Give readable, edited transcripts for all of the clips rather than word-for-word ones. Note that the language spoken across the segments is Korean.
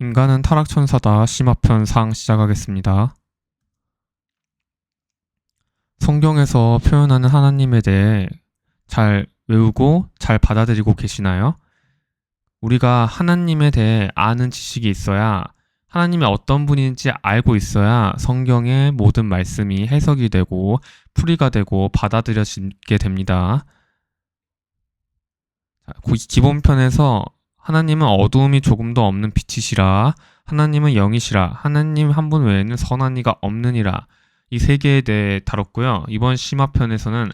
인간은 타락천사다. 심화편 상 시작하겠습니다. 성경에서 표현하는 하나님에 대해 잘 외우고 잘 받아들이고 계시나요? 우리가 하나님에 대해 아는 지식이 있어야, 하나님이 어떤 분인지 알고 있어야 성경의 모든 말씀이 해석이 되고 풀이가 되고 받아들여지게 됩니다. 기본편에서 하나님은 어두움이 조금도 없는 빛이시라, 하나님은 영이시라, 하나님 한 분 외에는 선한 이가 없느니라, 이 세 개에 대해 다뤘고요. 이번 심화편에서는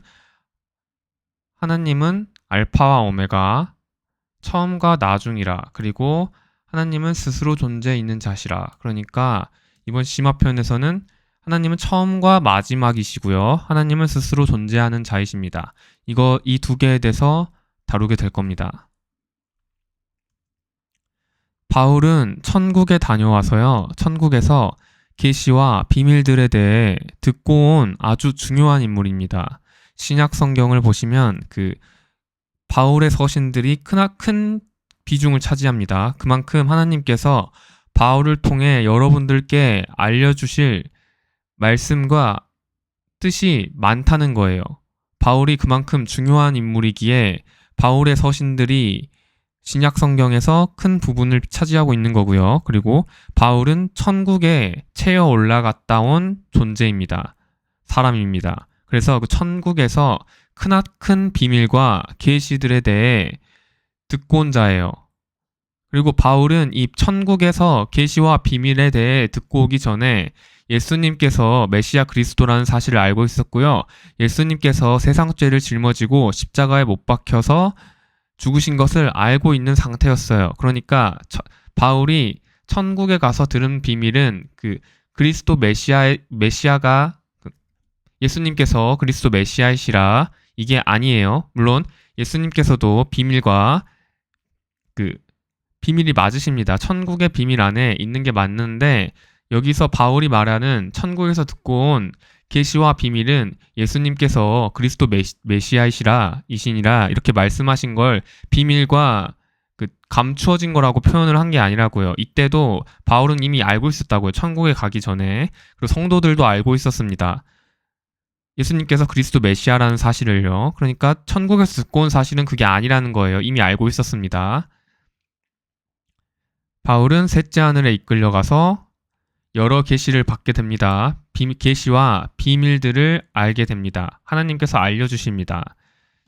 하나님은 알파와 오메가, 처음과 나중이라, 그리고 하나님은 스스로 존재 있는 자시라. 그러니까 이번 심화편에서는 하나님은 처음과 마지막이시고요. 하나님은 스스로 존재하는 자이십니다. 이 두 개에 대해서 다루게 될 겁니다. 바울은 천국에 다녀와서요. 천국에서 계시와 비밀들에 대해 듣고 온 아주 중요한 인물입니다. 신약 성경을 보시면 바울의 서신들이 큰 비중을 차지합니다. 그만큼 하나님께서 바울을 통해 여러분들께 알려주실 말씀과 뜻이 많다는 거예요. 바울이 그만큼 중요한 인물이기에 바울의 서신들이 신약 성경에서 큰 부분을 차지하고 있는 거고요. 그리고 바울은 천국에 채어 올라갔다 온 존재입니다. 사람입니다. 그래서 그 천국에서 크나큰 비밀과 계시들에 대해 듣고 온 자예요. 그리고 바울은 이 천국에서 계시와 비밀에 대해 듣고 오기 전에 예수님께서 메시아 그리스도라는 사실을 알고 있었고요. 예수님께서 세상 죄를 짊어지고 십자가에 못 박혀서 죽으신 것을 알고 있는 상태였어요. 그러니까 바울이 천국에 가서 들은 비밀은 그리스도 메시아가 예수님께서 그리스도 메시아이시라, 이게 아니에요. 물론 예수님께서도 비밀과 비밀이 맞으십니다. 천국의 비밀 안에 있는 게 맞는데, 여기서 바울이 말하는 천국에서 듣고 온 계시와 비밀은 예수님께서 그리스도 메시아이시라, 이신이라 이렇게 말씀하신 걸 비밀과 감추어진 거라고 표현을 한 게 아니라고요. 이때도 바울은 이미 알고 있었다고요. 천국에 가기 전에. 그리고 성도들도 알고 있었습니다. 예수님께서 그리스도 메시아라는 사실을요. 그러니까 천국에서 듣고 온 사실은 그게 아니라는 거예요. 이미 알고 있었습니다. 바울은 셋째 하늘에 이끌려가서 여러 계시를 받게 됩니다. 계시와 비밀들을 알게 됩니다. 하나님께서 알려주십니다.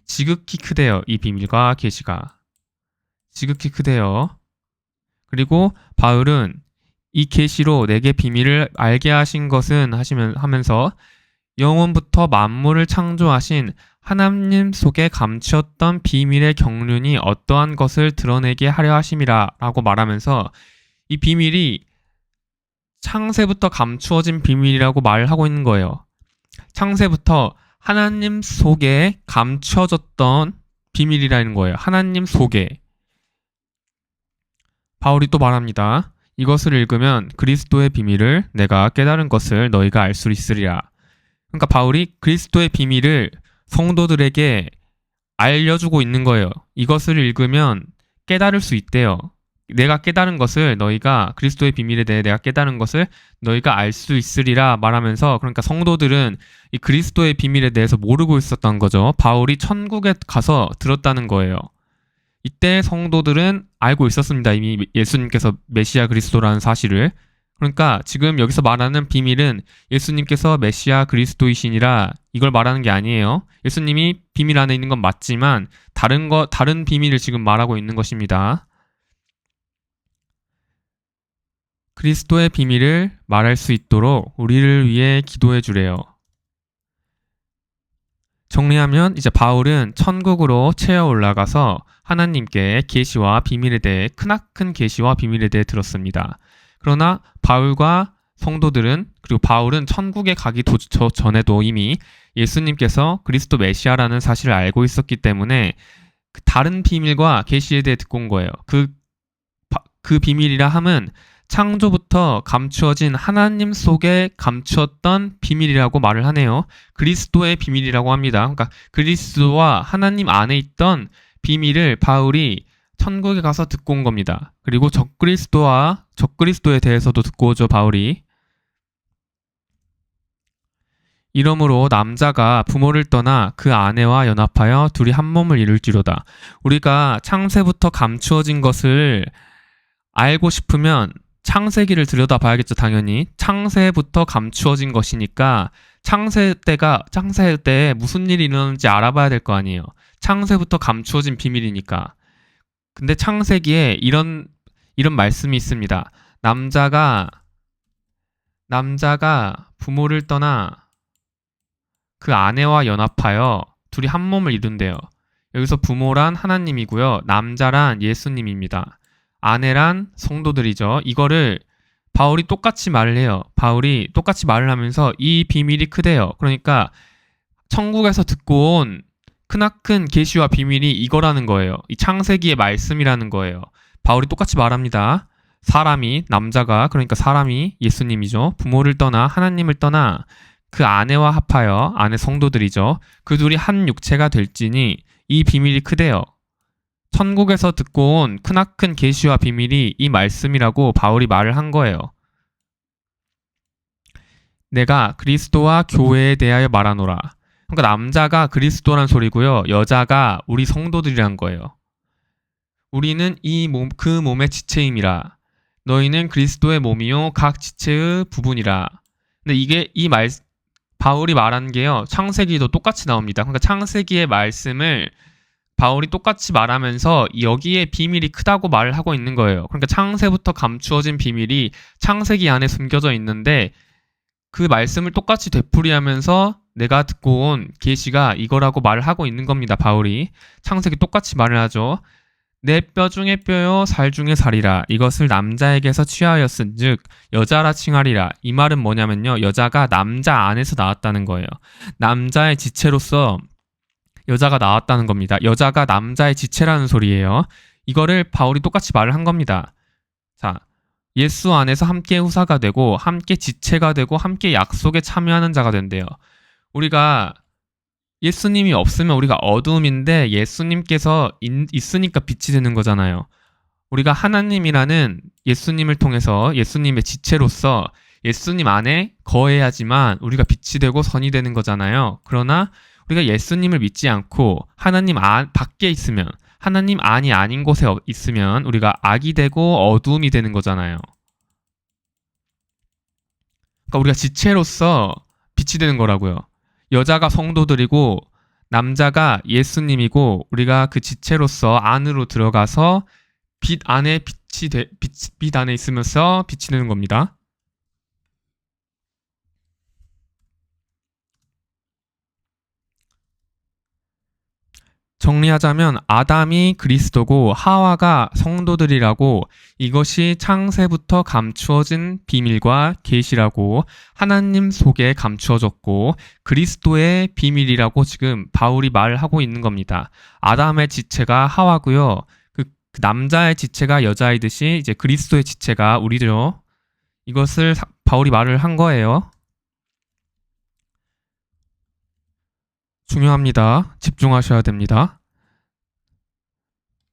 지극히 크대요. 이 비밀과 계시가 지극히 크대요. 그리고 바울은 이 계시로 내게 비밀을 알게 하신 것은 하면서 영원부터 만물을 창조하신 하나님 속에 감추었던 비밀의 경륜이 어떠한 것을 드러내게 하려 하심이라 라고 말하면서 이 비밀이 창세부터 감추어진 비밀이라고 말을 하고 있는 거예요. 창세부터 하나님 속에 감추어졌던 비밀이라는 거예요. 하나님 속에. 바울이 또 말합니다. 이것을 읽으면 그리스도의 비밀을 내가 깨달은 것을 너희가 알 수 있으리라. 그러니까 바울이 그리스도의 비밀을 성도들에게 알려주고 있는 거예요. 이것을 읽으면 깨달을 수 있대요. 내가 깨달은 것을 너희가, 그리스도의 비밀에 대해 내가 깨달은 것을 너희가 알 수 있으리라 말하면서, 그러니까 성도들은 이 그리스도의 비밀에 대해서 모르고 있었던 거죠. 바울이 천국에 가서 들었다는 거예요. 이때 성도들은 알고 있었습니다. 이미 예수님께서 메시아 그리스도라는 사실을. 그러니까 지금 여기서 말하는 비밀은 예수님께서 메시아 그리스도이시니라, 이걸 말하는 게 아니에요. 예수님이 비밀 안에 있는 건 맞지만 다른 비밀을 지금 말하고 있는 것입니다. 그리스도의 비밀을 말할 수 있도록 우리를 위해 기도해 주래요. 정리하면 이제 바울은 천국으로 채어 올라가서 하나님께 계시와 비밀에 대해, 크나큰 계시와 비밀에 대해 들었습니다. 그러나 바울과 성도들은, 그리고 바울은 천국에 가기 전에도 이미 예수님께서 그리스도 메시아라는 사실을 알고 있었기 때문에 다른 비밀과 계시에 대해 듣고 온 거예요. 그 비밀이라 함은 창조부터 감추어진 하나님 속에 감추었던 비밀이라고 말을 하네요. 그리스도의 비밀이라고 합니다. 그러니까 그리스도와 하나님 안에 있던 비밀을 바울이 천국에 가서 듣고 온 겁니다. 그리고 적그리스도에 대해서도 듣고 오죠, 바울이. 이러므로 남자가 부모를 떠나 그 아내와 연합하여 둘이 한 몸을 이룰지로다. 우리가 창세부터 감추어진 것을 알고 싶으면 창세기를 들여다봐야겠죠, 당연히. 창세부터 감추어진 것이니까 창세 때 무슨 일이 일어났는지 알아봐야 될 거 아니에요. 창세부터 감추어진 비밀이니까. 근데 창세기에 이런 말씀이 있습니다. 남자가 부모를 떠나 그 아내와 연합하여 둘이 한 몸을 이룬대요. 여기서 부모란 하나님이고요. 남자란 예수님입니다. 아내란 성도들이죠. 이거를 바울이 똑같이 말을 해요. 바울이 똑같이 말을 하면서 이 비밀이 크대요. 그러니까 천국에서 듣고 온 크나큰 계시와 비밀이 이거라는 거예요. 이 창세기의 말씀이라는 거예요. 바울이 똑같이 말합니다. 남자가 그러니까 사람이 예수님이죠. 부모를 떠나 하나님을 떠나 그 아내와 합하여 아내 성도들이죠. 그 둘이 한 육체가 될지니 이 비밀이 크대요. 천국에서 듣고 온 크나큰 계시와 비밀이 이 말씀이라고 바울이 말을 한 거예요. 내가 그리스도와 교회에 대하여 말하노라. 그러니까 남자가 그리스도란 소리고요. 여자가 우리 성도들이란 거예요. 우리는 그 몸의 지체임이라. 너희는 그리스도의 몸이요 각 지체의 부분이라. 근데 바울이 말한 게요. 창세기도 똑같이 나옵니다. 그러니까 창세기의 말씀을 바울이 똑같이 말하면서 여기에 비밀이 크다고 말을 하고 있는 거예요. 그러니까 창세부터 감추어진 비밀이 창세기 안에 숨겨져 있는데 그 말씀을 똑같이 되풀이하면서 내가 듣고 온 계시가 이거라고 말을 하고 있는 겁니다. 바울이 창세기 똑같이 말을 하죠. 내 뼈 중에 뼈요 살 중에 살이라. 이것을 남자에게서 취하였은즉 여자라 칭하리라. 이 말은 뭐냐면요. 여자가 남자 안에서 나왔다는 거예요. 남자의 지체로서 여자가 나왔다는 겁니다. 여자가 남자의 지체라는 소리예요. 이거를 바울이 똑같이 말을 한 겁니다. 자, 예수 안에서 함께 후사가 되고 함께 지체가 되고 함께 약속에 참여하는 자가 된대요. 우리가 예수님이 없으면 우리가 어두움인데 예수님께서 있으니까 빛이 되는 거잖아요. 우리가 하나님이라는 예수님을 통해서 예수님의 지체로서 예수님 안에 거해야지만 우리가 빛이 되고 선이 되는 거잖아요. 그러나 우리가 예수님을 믿지 않고 하나님 밖에 있으면 하나님 안이 아닌 곳에 있으면 우리가 악이 되고 어두움이 되는 거잖아요. 그러니까 우리가 지체로서 빛이 되는 거라고요. 여자가 성도들이고 남자가 예수님이고 우리가 그 지체로서 안으로 들어가서 빛 안에 있으면서 빛이 되는 겁니다. 정리하자면 아담이 그리스도고 하와가 성도들이라고 이것이 창세부터 감추어진 비밀과 계시라고 하나님 속에 감추어졌고 그리스도의 비밀이라고 지금 바울이 말하고 있는 겁니다. 아담의 지체가 하와고요. 그 남자의 지체가 여자이듯이 이제 그리스도의 지체가 우리죠. 이것을 바울이 말을 한 거예요. 중요합니다. 집중하셔야 됩니다.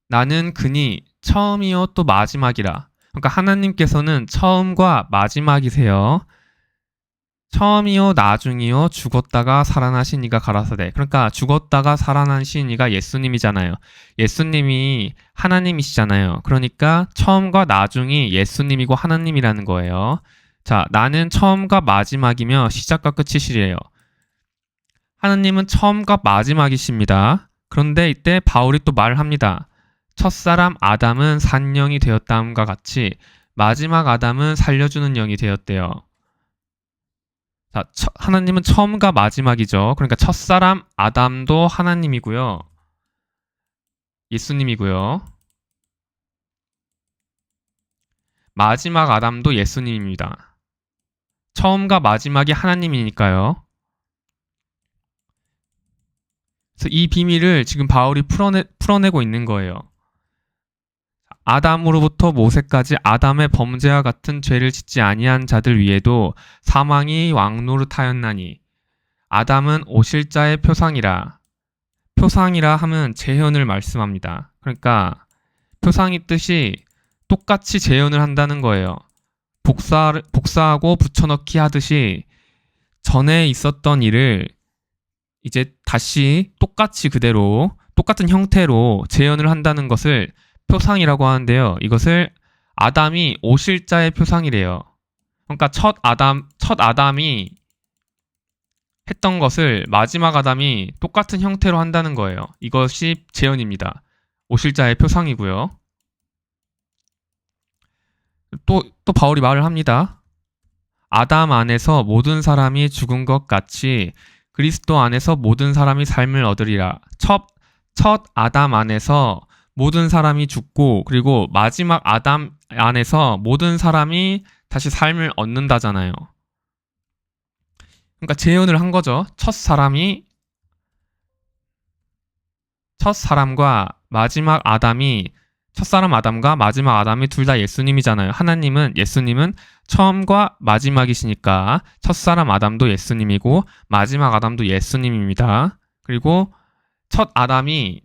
나는 그니 처음이요 또 마지막이라. 그러니까 하나님께서는 처음과 마지막이세요. 처음이요 나중이요 죽었다가 살아나신 이가 가라사대. 그러니까 죽었다가 살아나신 이가 예수님이잖아요. 예수님이 하나님이시잖아요. 그러니까 처음과 나중이 예수님이고 하나님이라는 거예요. 자, 나는 처음과 마지막이며 시작과 끝이시래요. 하나님은 처음과 마지막이십니다. 그런데 이때 바울이 또 말을 합니다. 첫사람 아담은 산 영이 되었다함과 같이 마지막 아담은 살려주는 영이 되었대요. 자, 하나님은 처음과 마지막이죠. 그러니까 첫사람 아담도 하나님이고요. 예수님이고요. 마지막 아담도 예수님입니다. 처음과 마지막이 하나님이니까요. 그래서 이 비밀을 지금 바울이 풀어내고 있는 거예요. 아담으로부터 모세까지 아담의 범죄와 같은 죄를 짓지 아니한 자들 위에도 사망이 왕노릇하였나니 아담은 오실 자의 표상이라 하면 재현을 말씀합니다. 그러니까 표상의 뜻이 똑같이 재현을 한다는 거예요. 복사하고 붙여넣기 하듯이 전에 있었던 일을 이제 다시 똑같이 그대로 똑같은 형태로 재현을 한다는 것을 표상이라고 하는데요. 이것을 아담이 오실자의 표상이래요. 그러니까 첫 아담이 했던 것을 마지막 아담이 똑같은 형태로 한다는 거예요. 이것이 재현입니다. 오실자의 표상이고요. 또 바울이 말을 합니다. 아담 안에서 모든 사람이 죽은 것 같이 그리스도 안에서 모든 사람이 삶을 얻으리라. 첫 아담 안에서 모든 사람이 죽고 그리고 마지막 아담 안에서 모든 사람이 다시 삶을 얻는다잖아요. 그러니까 재현을 한 거죠. 첫 사람과 마지막 아담이 첫사람 아담과 마지막 아담이 둘 다 예수님이잖아요. 예수님은 처음과 마지막이시니까 첫사람 아담도 예수님이고 마지막 아담도 예수님입니다. 그리고 첫 아담이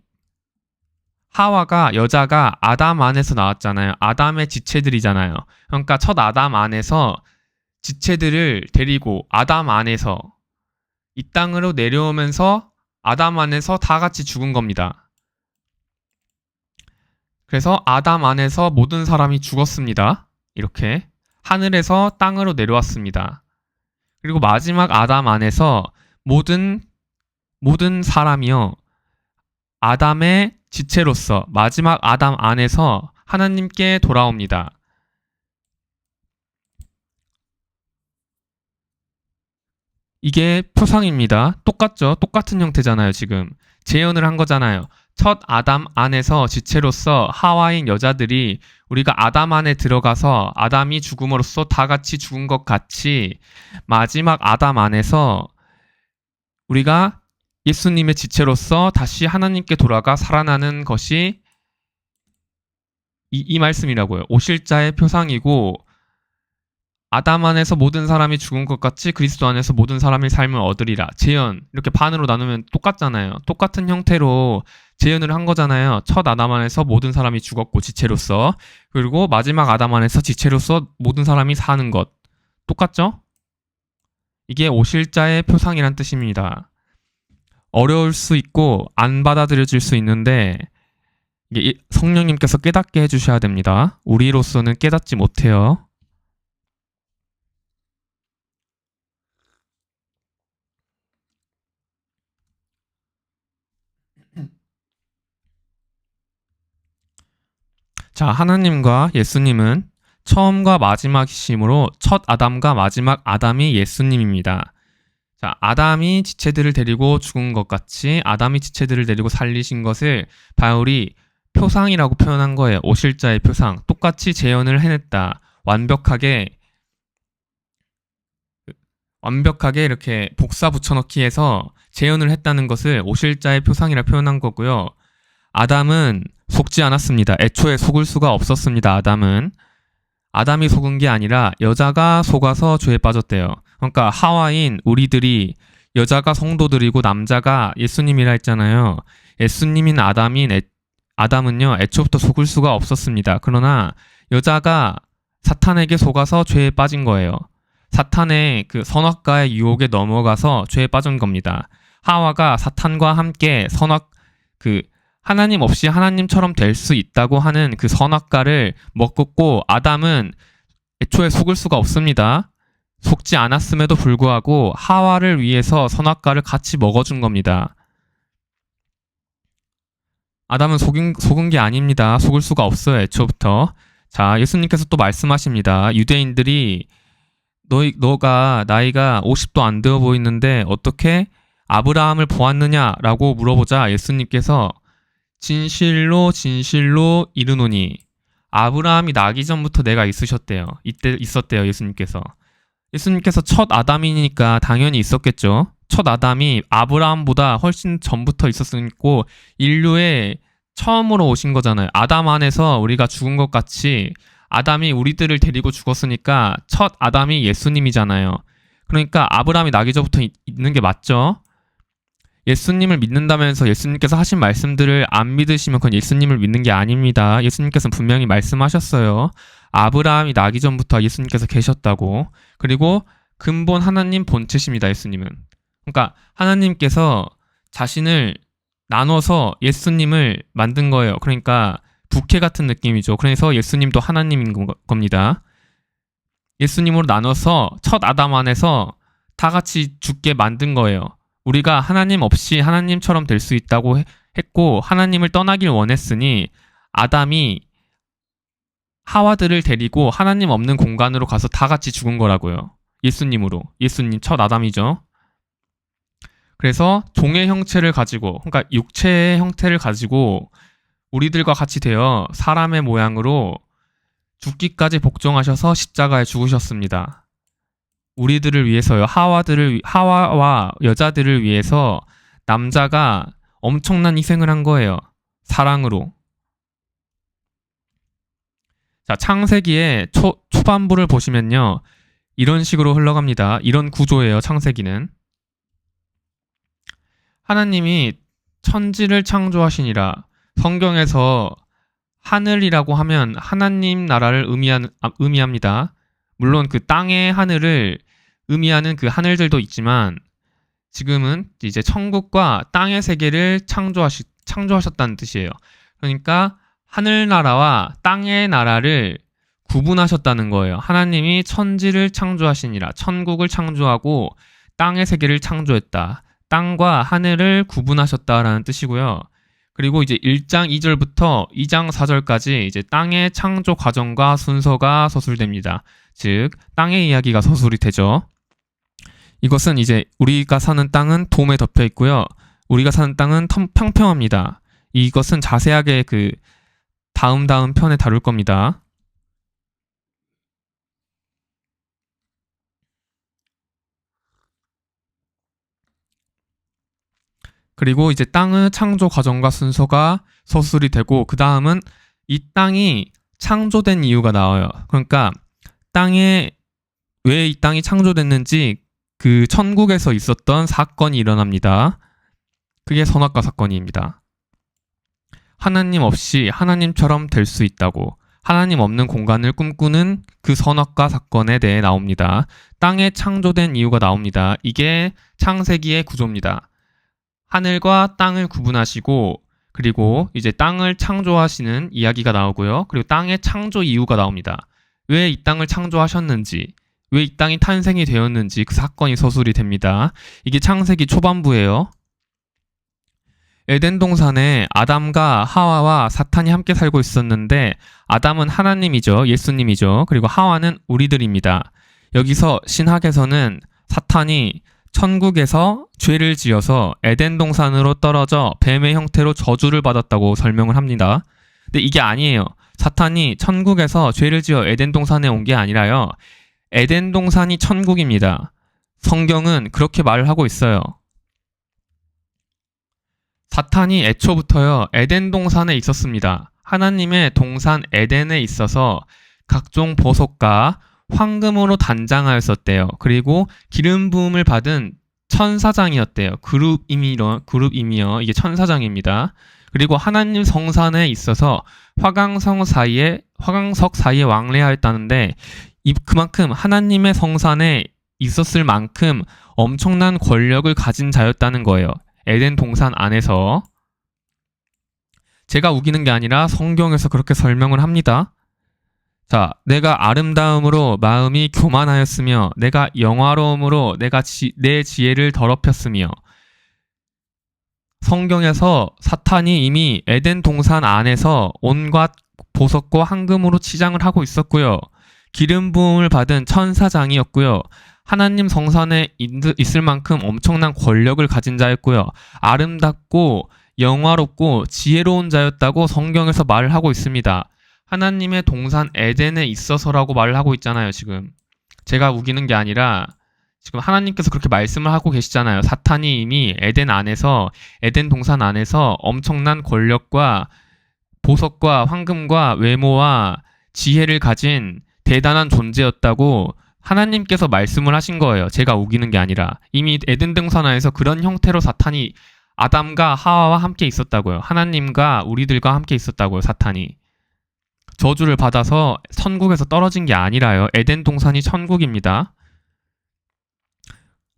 여자가 아담 안에서 나왔잖아요. 아담의 지체들이잖아요. 그러니까 첫 아담 안에서 지체들을 데리고 아담 안에서 이 땅으로 내려오면서 아담 안에서 다 같이 죽은 겁니다. 그래서 아담 안에서 모든 사람이 죽었습니다. 이렇게 하늘에서 땅으로 내려왔습니다. 그리고 마지막 아담 안에서 모든 사람이요. 아담의 지체로서 마지막 아담 안에서 하나님께 돌아옵니다. 이게 표상입니다. 똑같죠? 똑같은 형태잖아요, 지금. 재현을 한 거잖아요. 첫 아담 안에서 지체로서 하와인 여자들이 우리가 아담 안에 들어가서 아담이 죽음으로써 다 같이 죽은 것 같이 마지막 아담 안에서 우리가 예수님의 지체로서 다시 하나님께 돌아가 살아나는 것이 이 말씀이라고요. 오실자의 표상이고 아담 안에서 모든 사람이 죽은 것 같이 그리스도 안에서 모든 사람이 삶을 얻으리라. 재현 이렇게 반으로 나누면 똑같잖아요. 똑같은 형태로 재현을 한 거잖아요. 첫 아담 안에서 모든 사람이 죽었고 지체로서 그리고 마지막 아담 안에서 지체로서 모든 사람이 사는 것 똑같죠? 이게 오실자의 표상이란 뜻입니다. 어려울 수 있고 안 받아들여질 수 있는데 이게 성령님께서 깨닫게 해주셔야 됩니다. 우리로서는 깨닫지 못해요. 자, 하나님과 예수님은 처음과 마지막이시므로 첫 아담과 마지막 아담이 예수님입니다. 자, 아담이 지체들을 데리고 죽은 것 같이 아담이 지체들을 데리고 살리신 것을 바울이 표상이라고 표현한 거예요. 오실자의 표상. 똑같이 재현을 해냈다. 완벽하게 이렇게 복사 붙여넣기 해서 재현을 했다는 것을 오실자의 표상이라 표현한 거고요. 아담은 속지 않았습니다. 애초에 속을 수가 없었습니다. 아담이 속은 게 아니라 여자가 속아서 죄에 빠졌대요. 그러니까 하와인 우리들이 여자가 성도들이고 남자가 예수님이라 했잖아요. 예수님인 아담은요 애초부터 속을 수가 없었습니다. 그러나 여자가 사탄에게 속아서 죄에 빠진 거예요. 사탄의 그 선악과의 유혹에 넘어가서 죄에 빠진 겁니다. 하와가 사탄과 함께 하나님 없이 하나님처럼 될 수 있다고 하는 그 선악과를 먹었고 아담은 애초에 속을 수가 없습니다. 속지 않았음에도 불구하고 하와를 위해서 선악과를 같이 먹어준 겁니다. 아담은 속은 게 아닙니다. 속을 수가 없어요. 애초부터. 자, 예수님께서 또 말씀하십니다. 유대인들이 너가 나이가 50도 안 되어 보이는데 어떻게 아브라함을 보았느냐라고 물어보자 예수님께서 진실로 이르노니 아브라함이 나기 전부터 내가 있으셨대요. 이때 있었대요. 예수님께서 첫 아담이니까 당연히 있었겠죠. 첫 아담이 아브라함보다 훨씬 전부터 있었고 인류의 처음으로 오신 거잖아요. 아담 안에서 우리가 죽은 것 같이 아담이 우리들을 데리고 죽었으니까 첫 아담이 예수님이잖아요. 그러니까 아브라함이 나기 전부터 있는 게 맞죠. 예수님을 믿는다면서 예수님께서 하신 말씀들을 안 믿으시면 그건 예수님을 믿는 게 아닙니다. 예수님께서는 분명히 말씀하셨어요. 아브라함이 나기 전부터 예수님께서 계셨다고. 그리고 근본 하나님 본체십니다. 예수님은. 그러니까 하나님께서 자신을 나눠서 예수님을 만든 거예요. 그러니까 부캐 같은 느낌이죠. 그래서 예수님도 하나님인 겁니다. 예수님으로 나눠서 첫 아담 안에서 다 같이 죽게 만든 거예요. 우리가 하나님 없이 하나님처럼 될 수 있다고 했고 하나님을 떠나길 원했으니 아담이 하와들을 데리고 하나님 없는 공간으로 가서 다 같이 죽은 거라고요. 예수님으로. 예수님 첫 아담이죠. 그래서 종의 형체를 가지고, 그러니까 육체의 형태를 가지고 우리들과 같이 되어 사람의 모양으로 죽기까지 복종하셔서 십자가에 죽으셨습니다. 우리들을 위해서요. 하와와 여자들을 위해서 남자가 엄청난 희생을 한 거예요. 사랑으로. 자, 창세기의 초반부를 보시면요. 이런 식으로 흘러갑니다. 이런 구조예요. 창세기는. 하나님이 천지를 창조하시니라. 성경에서 하늘이라고 하면 하나님 나라를 의미합니다. 물론 그 땅의 하늘을 의미하는 그 하늘들도 있지만 지금은 이제 천국과 땅의 세계를 창조하셨다는 뜻이에요. 그러니까 하늘나라와 땅의 나라를 구분하셨다는 거예요. 하나님이 천지를 창조하시니라. 천국을 창조하고 땅의 세계를 창조했다. 땅과 하늘을 구분하셨다라는 뜻이고요. 그리고 이제 1장 2절부터 2장 4절까지 이제 땅의 창조 과정과 순서가 서술됩니다. 즉, 땅의 이야기가 서술이 되죠. 이것은 이제 우리가 사는 땅은 돔에 덮여 있고요. 우리가 사는 땅은 평평합니다. 이것은 자세하게 그 다음 편에 다룰 겁니다. 그리고 이제 땅의 창조 과정과 순서가 서술이 되고 그 다음은 이 땅이 창조된 이유가 나와요. 그러니까 왜 이 땅이 창조됐는지 그 천국에서 있었던 사건이 일어납니다. 그게 선악과 사건입니다. 하나님 없이 하나님처럼 될 수 있다고 하나님 없는 공간을 꿈꾸는 그 선악과 사건에 대해 나옵니다. 땅에 창조된 이유가 나옵니다. 이게 창세기의 구조입니다. 하늘과 땅을 구분하시고 그리고 이제 땅을 창조하시는 이야기가 나오고요. 그리고 땅의 창조 이유가 나옵니다. 왜 이 땅을 창조하셨는지, 왜 이 땅이 탄생이 되었는지 그 사건이 서술이 됩니다. 이게 창세기 초반부예요. 에덴 동산에 아담과 하와와 사탄이 함께 살고 있었는데 아담은 하나님이죠. 예수님이죠. 그리고 하와는 우리들입니다. 여기서 신학에서는 사탄이 천국에서 죄를 지어서 에덴 동산으로 떨어져 뱀의 형태로 저주를 받았다고 설명을 합니다. 근데 이게 아니에요. 사탄이 천국에서 죄를 지어 에덴 동산에 온 게 아니라요. 에덴 동산이 천국입니다. 성경은 그렇게 말을 하고 있어요. 사탄이 애초부터요. 에덴 동산에 있었습니다. 하나님의 동산 에덴에 있어서 각종 보석과 황금으로 단장하였었대요. 그리고 기름 부음을 받은 천사장이었대요. 그룹임이요. 이게 천사장입니다. 그리고 하나님 성산에 있어서 화강석 사이에 왕래하였다는데 그만큼 하나님의 성산에 있었을 만큼 엄청난 권력을 가진 자였다는 거예요. 에덴 동산 안에서. 제가 우기는 게 아니라 성경에서 그렇게 설명을 합니다. 자, 내가 아름다움으로 마음이 교만하였으며 내가 영화로움으로 내 지혜를 더럽혔으며 성경에서 사탄이 이미 에덴 동산 안에서 온갖 보석과 황금으로 치장을 하고 있었고요. 기름 부음을 받은 천사장이었고요. 하나님 성산에 있을 만큼 엄청난 권력을 가진 자였고요. 아름답고 영화롭고 지혜로운 자였다고 성경에서 말을 하고 있습니다. 하나님의 동산 에덴에 있어서라고 말을 하고 있잖아요. 지금 제가 우기는 게 아니라 지금 하나님께서 그렇게 말씀을 하고 계시잖아요. 사탄이 이미 에덴 동산 안에서 엄청난 권력과 보석과 황금과 외모와 지혜를 가진 대단한 존재였다고 하나님께서 말씀을 하신 거예요. 제가 우기는 게 아니라 이미 에덴 동산 안에서 그런 형태로 사탄이 아담과 하와와 함께 있었다고요. 하나님과 우리들과 함께 있었다고요. 사탄이. 저주를 받아서 천국에서 떨어진 게 아니라요. 에덴 동산이 천국입니다.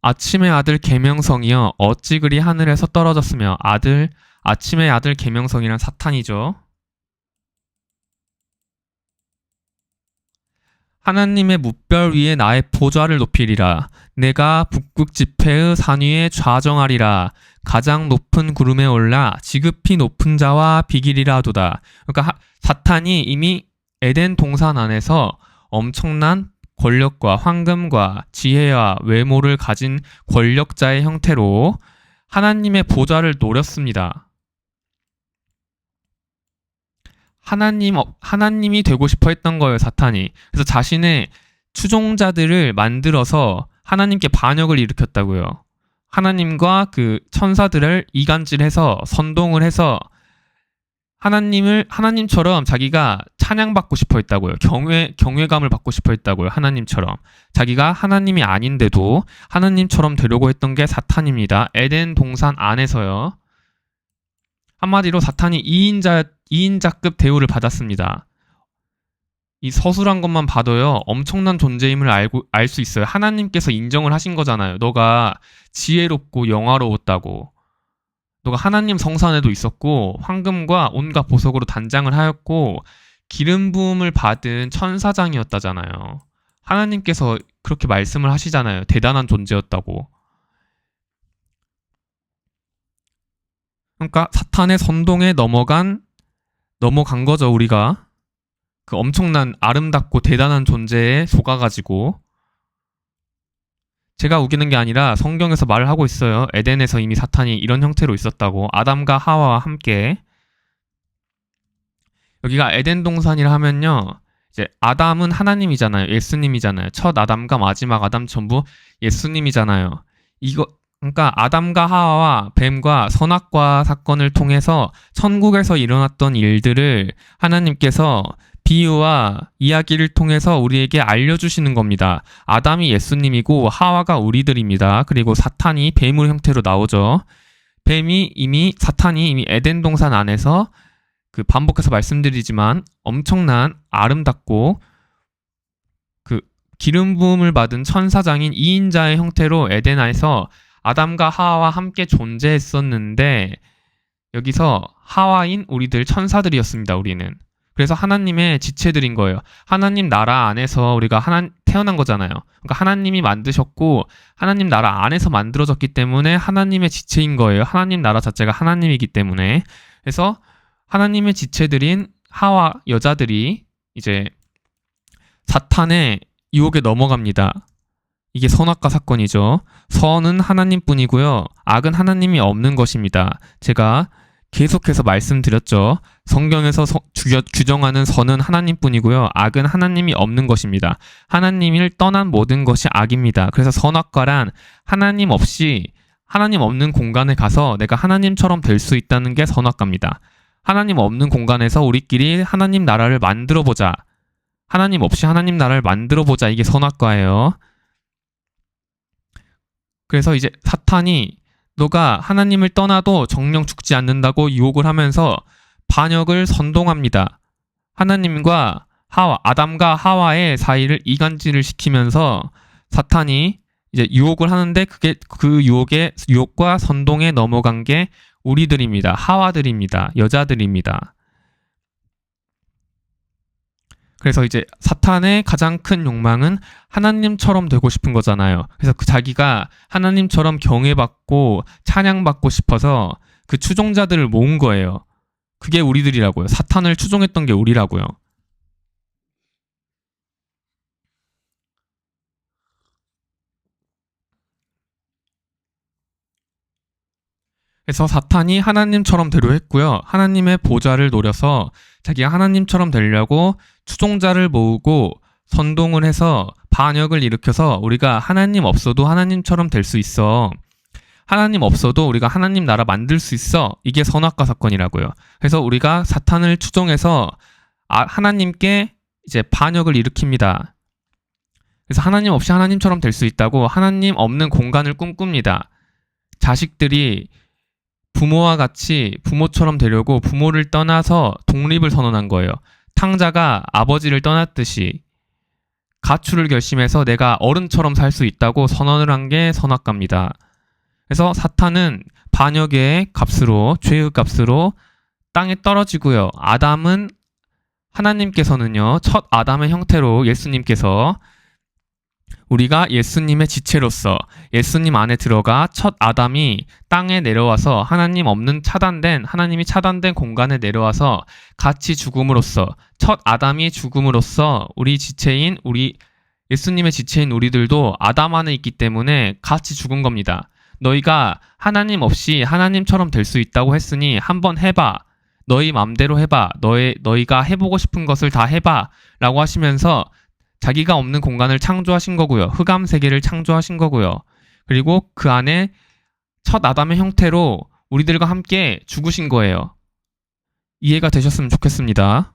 아침의 아들 계명성이여 어찌 그리 하늘에서 떨어졌으며 아침의 아들 계명성이란 사탄이죠. 하나님의 뭇별 위에 나의 보좌를 높이리라. 내가 북극 지폐의 산 위에 좌정하리라. 가장 높은 구름에 올라 지극히 높은 자와 비기리라 하도다. 그러니까 사탄이 이미 에덴 동산 안에서 엄청난 권력과 황금과 지혜와 외모를 가진 권력자의 형태로 하나님의 보좌를 노렸습니다. 하나님이 되고 싶어 했던 거예요, 사탄이. 그래서 자신의 추종자들을 만들어서 하나님께 반역을 일으켰다고요. 하나님과 그 천사들을 이간질해서 선동을 해서 하나님처럼 자기가 찬양받고 싶어 했다고요. 경외감을 받고 싶어 했다고요. 하나님처럼. 자기가 하나님이 아닌데도 하나님처럼 되려고 했던 게 사탄입니다. 에덴 동산 안에서요. 한마디로 사탄이 2인자급 대우를 받았습니다. 이 서술한 것만 봐도요, 엄청난 존재임을 알 수 있어요. 하나님께서 인정을 하신 거잖아요. 너가 지혜롭고 영화로웠다고. 너가 하나님 성산에도 있었고, 황금과 온갖 보석으로 단장을 하였고, 기름 부음을 받은 천사장이었다잖아요. 하나님께서 그렇게 말씀을 하시잖아요. 대단한 존재였다고. 그러니까 사탄의 선동에 넘어간 거죠, 우리가. 그 엄청난 아름답고 대단한 존재에 속아가지고. 제가 우기는 게 아니라 성경에서 말을 하고 있어요. 에덴에서 이미 사탄이 이런 형태로 있었다고. 아담과 하와와 함께. 여기가 에덴 동산이라 하면요. 이제 아담은 하나님이잖아요. 예수님이잖아요. 첫 아담과 마지막 아담 전부 예수님이잖아요. 그러니까 아담과 하와와 뱀과 선악과 사건을 통해서 천국에서 일어났던 일들을 하나님께서 비유와 이야기를 통해서 우리에게 알려주시는 겁니다. 아담이 예수님이고 하와가 우리들입니다. 그리고 사탄이 뱀의 형태로 나오죠. 사탄이 이미 에덴 동산 안에서 반복해서 말씀드리지만 엄청난 아름답고 기름 부음을 받은 천사장인 2인자의 형태로 에덴에서 아담과 하와와 함께 존재했었는데 여기서 하와인 우리들 천사들이었습니다. 우리는. 그래서 하나님의 지체들인 거예요. 하나님 나라 안에서 우리가 태어난 거잖아요. 그러니까 하나님이 만드셨고 하나님 나라 안에서 만들어졌기 때문에 하나님의 지체인 거예요. 하나님 나라 자체가 하나님이기 때문에. 그래서 하나님의 지체들인 하와 여자들이 이제 사탄의 유혹에 넘어갑니다. 이게 선악과 사건이죠. 선은 하나님뿐이고요. 악은 하나님이 없는 것입니다. 제가 계속해서 말씀드렸죠. 성경에서 규정하는 선은 하나님뿐이고요. 악은 하나님이 없는 것입니다. 하나님을 떠난 모든 것이 악입니다. 그래서 선악과란 하나님 없는 공간에 가서 내가 하나님처럼 될 수 있다는 게 선악과입니다. 하나님 없는 공간에서 우리끼리 하나님 나라를 만들어보자. 하나님 없이 하나님 나라를 만들어보자. 이게 선악과예요. 그래서 이제 사탄이 너가 하나님을 떠나도 정령 죽지 않는다고 유혹을 하면서 반역을 선동합니다. 하나님과 아담과 하와의 사이를 이간질을 시키면서 사탄이 이제 유혹을 하는데 그 유혹과 선동에 넘어간 게 우리들입니다. 하와들입니다. 여자들입니다. 그래서 이제 사탄의 가장 큰 욕망은 하나님처럼 되고 싶은 거잖아요. 그래서 자기가 하나님처럼 경외받고 찬양받고 싶어서 그 추종자들을 모은 거예요. 그게 우리들이라고요. 사탄을 추종했던 게 우리라고요. 그래서 사탄이 하나님처럼 되려 했고요. 하나님의 보좌를 노려서 자기가 하나님처럼 되려고 추종자를 모으고 선동을 해서 반역을 일으켜서 우리가 하나님 없어도 하나님처럼 될 수 있어. 하나님 없어도 우리가 하나님 나라 만들 수 있어. 이게 선악과 사건이라고요. 그래서 우리가 사탄을 추종해서 하나님께 이제 반역을 일으킵니다. 그래서 하나님 없이 하나님처럼 될 수 있다고 하나님 없는 공간을 꿈꿉니다. 자식들이 부모와 같이 부모처럼 되려고 부모를 떠나서 독립을 선언한 거예요. 탕자가 아버지를 떠났듯이 가출을 결심해서 내가 어른처럼 살 수 있다고 선언을 한 게 선악과입니다. 그래서 사탄은 반역의 값으로, 죄의 값으로 땅에 떨어지고요. 아담은 하나님께서는요, 첫 아담의 형태로 예수님께서 우리가 예수님의 지체로서 예수님 안에 들어가 첫 아담이 땅에 내려와서 하나님이 차단된 공간에 내려와서 같이 죽음으로써 첫 아담이 죽음으로써 예수님의 지체인 우리들도 아담 안에 있기 때문에 같이 죽은 겁니다. 너희가 하나님 없이 하나님처럼 될 수 있다고 했으니 한번 해봐. 너희 맘대로 해봐. 너희가 해보고 싶은 것을 다 해봐. 라고 하시면서 자기가 없는 공간을 창조하신 거고요. 흑암 세계를 창조하신 거고요. 그리고 그 안에 첫 아담의 형태로 우리들과 함께 죽으신 거예요. 이해가 되셨으면 좋겠습니다.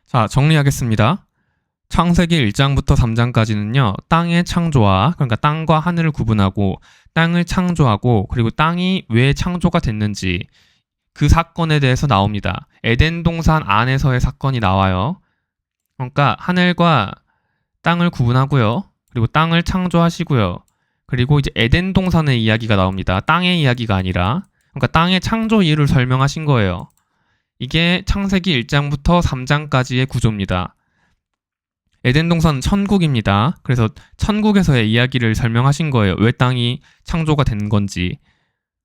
자, 정리하겠습니다. 창세기 1장부터 3장까지는요. 땅의 창조와, 그러니까 땅과 하늘을 구분하고 땅을 창조하고 그리고 땅이 왜 창조가 됐는지 그 사건에 대해서 나옵니다. 에덴 동산 안에서의 사건이 나와요. 그러니까 하늘과 땅을 구분하고요. 그리고 땅을 창조하시고요. 그리고 이제 에덴 동산의 이야기가 나옵니다. 땅의 이야기가 아니라. 그러니까 땅의 창조 이유를 설명하신 거예요. 이게 창세기 1장부터 3장까지의 구조입니다. 에덴 동산은 천국입니다. 그래서 천국에서의 이야기를 설명하신 거예요. 왜 땅이 창조가 된 건지.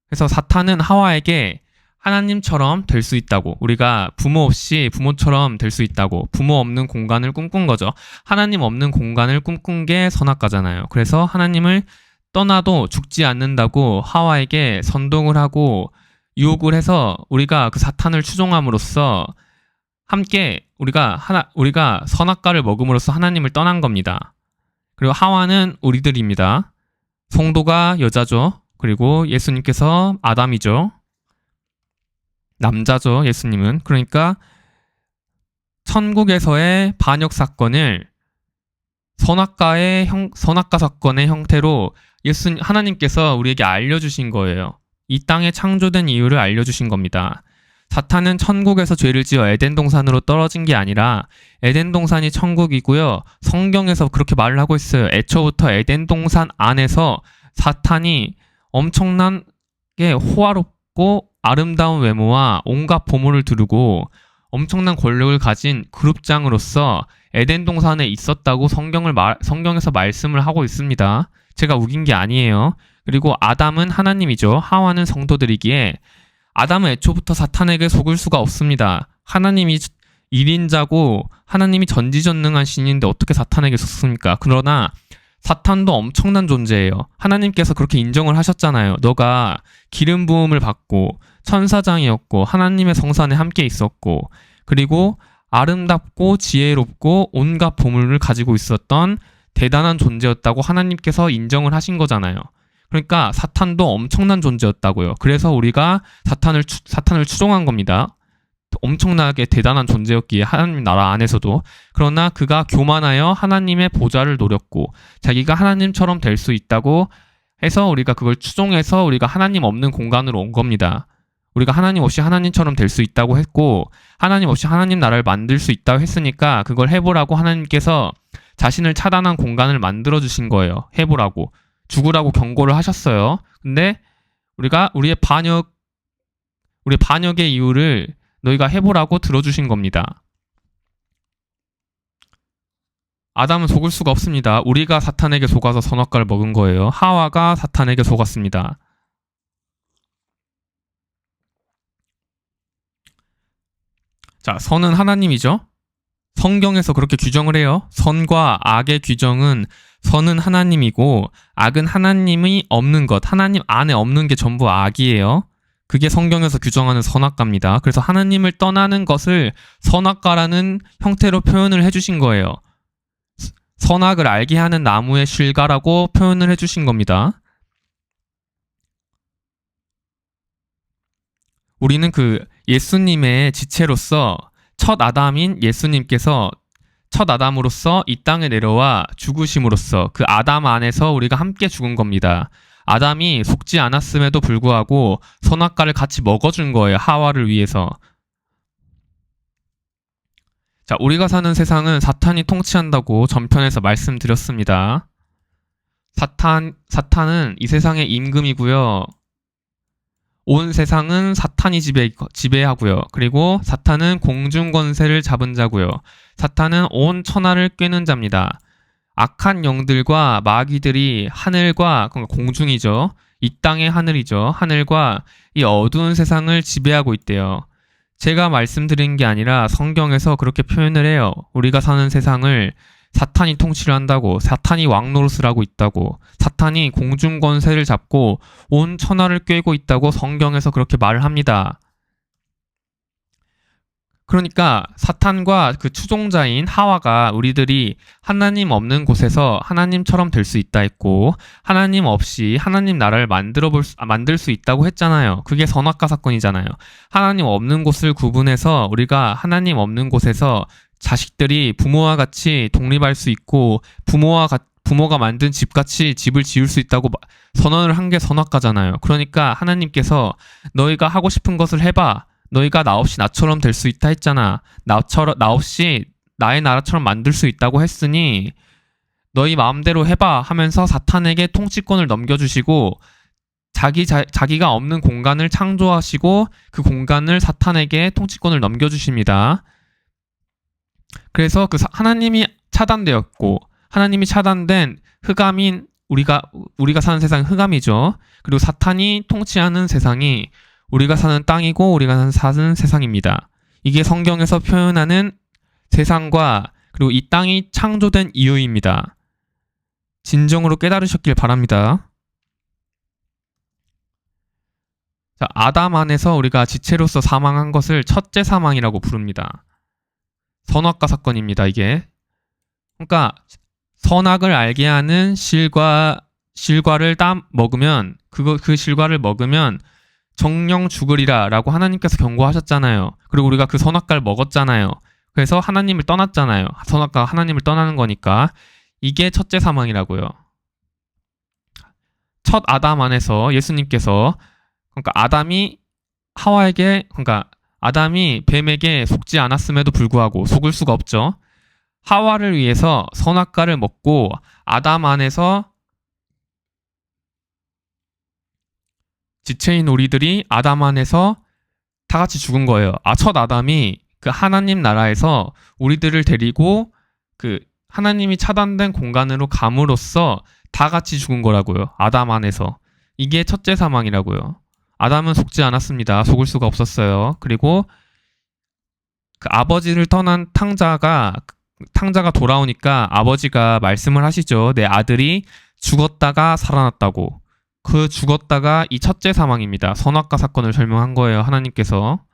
그래서 사탄은 하와에게 하나님처럼 될 수 있다고, 우리가 부모 없이 부모처럼 될 수 있다고, 부모 없는 공간을 꿈꾼 거죠. 하나님 없는 공간을 꿈꾼 게 선악과잖아요. 그래서 하나님을 떠나도 죽지 않는다고 하와에게 선동을 하고 유혹을 해서 우리가 그 사탄을 추종함으로써 함께 우리가 선악과를 먹음으로써 하나님을 떠난 겁니다. 그리고 하와는 우리들입니다. 성도가 여자죠. 그리고 예수님께서 아담이죠. 남자죠. 예수님은. 그러니까 천국에서의 반역 사건을 선악과 사건의 형태로 하나님께서 우리에게 알려주신 거예요. 이 땅에 창조된 이유를 알려주신 겁니다. 사탄은 천국에서 죄를 지어 에덴 동산으로 떨어진 게 아니라 에덴 동산이 천국이고요. 성경에서 그렇게 말을 하고 있어요. 애초부터 에덴 동산 안에서 사탄이 엄청나게 호화롭고 아름다운 외모와 온갖 보물을 두르고 엄청난 권력을 가진 그룹장으로서 에덴 동산에 있었다고 성경에서 말씀을 하고 있습니다. 제가 우긴 게 아니에요. 그리고 아담은 하나님이죠. 하와는 성도들이기에 아담은 애초부터 사탄에게 속을 수가 없습니다. 하나님이 1인자고 하나님이 전지전능한 신인데 어떻게 사탄에게 속습니까? 그러나 사탄도 엄청난 존재예요. 하나님께서 그렇게 인정을 하셨잖아요. 너가 기름 부음을 받고 천사장이었고 하나님의 성산에 함께 있었고 그리고 아름답고 지혜롭고 온갖 보물을 가지고 있었던 대단한 존재였다고 하나님께서 인정을 하신 거잖아요. 그러니까 사탄도 엄청난 존재였다고요. 그래서 우리가 사탄을 추종한 겁니다. 엄청나게 대단한 존재였기에 하나님 나라 안에서도. 그러나 그가 교만하여 하나님의 보좌를 노렸고 자기가 하나님처럼 될 수 있다고 해서 우리가 그걸 추종해서 우리가 하나님 없는 공간으로 온 겁니다. 우리가 하나님 없이 하나님처럼 될 수 있다고 했고 하나님 없이 하나님 나라를 만들 수 있다고 했으니까 그걸 해보라고 하나님께서 자신을 차단한 공간을 만들어 주신 거예요. 해보라고. 죽으라고 경고를 하셨어요. 근데 우리의 반역의 이유를 너희가 해보라고 들어주신 겁니다. 아담은 속을 수가 없습니다. 우리가 사탄에게 속아서 선악과를 먹은 거예요. 하와가 사탄에게 속았습니다. 자, 선은 하나님이죠. 성경에서 그렇게 규정을 해요. 선과 악의 규정은 선은 하나님이고 악은 하나님이 없는 것, 하나님 안에 없는 게 전부 악이에요. 그게 성경에서 규정하는 선악과입니다. 그래서 하나님을 떠나는 것을 선악과라는 형태로 표현을 해주신 거예요. 선악을 알게 하는 나무의 실과라고 표현을 해주신 겁니다. 우리는 그 예수님의 지체로서 첫 아담인 예수님께서 첫 아담으로서 이 땅에 내려와 죽으심으로써 그 아담 안에서 우리가 함께 죽은 겁니다. 아담이 속지 않았음에도 불구하고 선악과를 같이 먹어준 거예요. 하와를 위해서. 자, 우리가 사는 세상은 사탄이 통치한다고 전편에서 말씀드렸습니다. 사탄은 이 세상의 임금이고요. 온 세상은 사탄이 지배하고요. 그리고 사탄은 공중 권세를 잡은 자고요. 사탄은 온 천하를 꿰는 자입니다. 악한 영들과 마귀들이 하늘과 공중이죠. 이 땅의 하늘이죠. 하늘과 이 어두운 세상을 지배하고 있대요. 제가 말씀드린 게 아니라 성경에서 그렇게 표현을 해요. 우리가 사는 세상을 사탄이 통치를 한다고, 사탄이 왕노릇을 하고 있다고, 사탄이 공중 권세를 잡고 온 천하를 꿰고 있다고 성경에서 그렇게 말을 합니다. 그러니까 사탄과 그 추종자인 하와가 우리들이 하나님 없는 곳에서 하나님처럼 될 수 있다 했고, 하나님 없이 하나님 나라를 만들 수 있다고 했잖아요. 그게 선악과 사건이잖아요. 하나님 없는 곳을 구분해서 우리가 하나님 없는 곳에서 자식들이 부모와 같이 독립할 수 있고 부모가 만든 집같이 집을 지을 수 있다고 선언을 한 게 선악과잖아요. 그러니까 하나님께서 너희가 하고 싶은 것을 해봐. 너희가 나 없이 나처럼 될 수 있다 했잖아. 나 없이 나의 나라처럼 만들 수 있다고 했으니 너희 마음대로 해봐 하면서 사탄에게 통치권을 넘겨주시고 자기가 없는 공간을 창조하시고 그 공간을 사탄에게 통치권을 넘겨주십니다. 그래서 그 하나님이 차단되었고, 하나님이 차단된 흑암인 우리가 사는 세상은 흑암이죠. 그리고 사탄이 통치하는 세상이 우리가 사는 땅이고 우리가 사는 세상입니다. 이게 성경에서 표현하는 세상과 그리고 이 땅이 창조된 이유입니다. 진정으로 깨달으셨길 바랍니다. 자, 아담 안에서 우리가 지체로서 사망한 것을 첫째 사망이라고 부릅니다. 선악과 사건입니다, 이게. 그러니까 선악을 알게 하는 실과를 먹으면 그 실과를 먹으면 정령 죽으리라 라고 하나님께서 경고하셨잖아요. 그리고 우리가 그 선악과를 먹었잖아요. 그래서 하나님을 떠났잖아요. 선악과가 하나님을 떠나는 거니까 이게 첫째 사망이라고요. 첫 아담 안에서 예수님께서 그러니까 아담이 뱀에게 속지 않았음에도 불구하고 속을 수가 없죠. 하와를 위해서 선악과를 먹고 아담 안에서 지체인 우리들이 아담 안에서 다 같이 죽은 거예요. 첫 아담이 그 하나님 나라에서 우리들을 데리고 그 하나님이 차단된 공간으로 감으로써 다 같이 죽은 거라고요. 아담 안에서. 이게 첫째 사망이라고요. 아담은 속지 않았습니다. 속을 수가 없었어요. 그리고 그 아버지를 떠난 탕자가 돌아오니까 아버지가 말씀을 하시죠. 내 아들이 죽었다가 살아났다고. 그 죽었다가 이 첫째 사망입니다. 선악과 사건을 설명한 거예요. 하나님께서.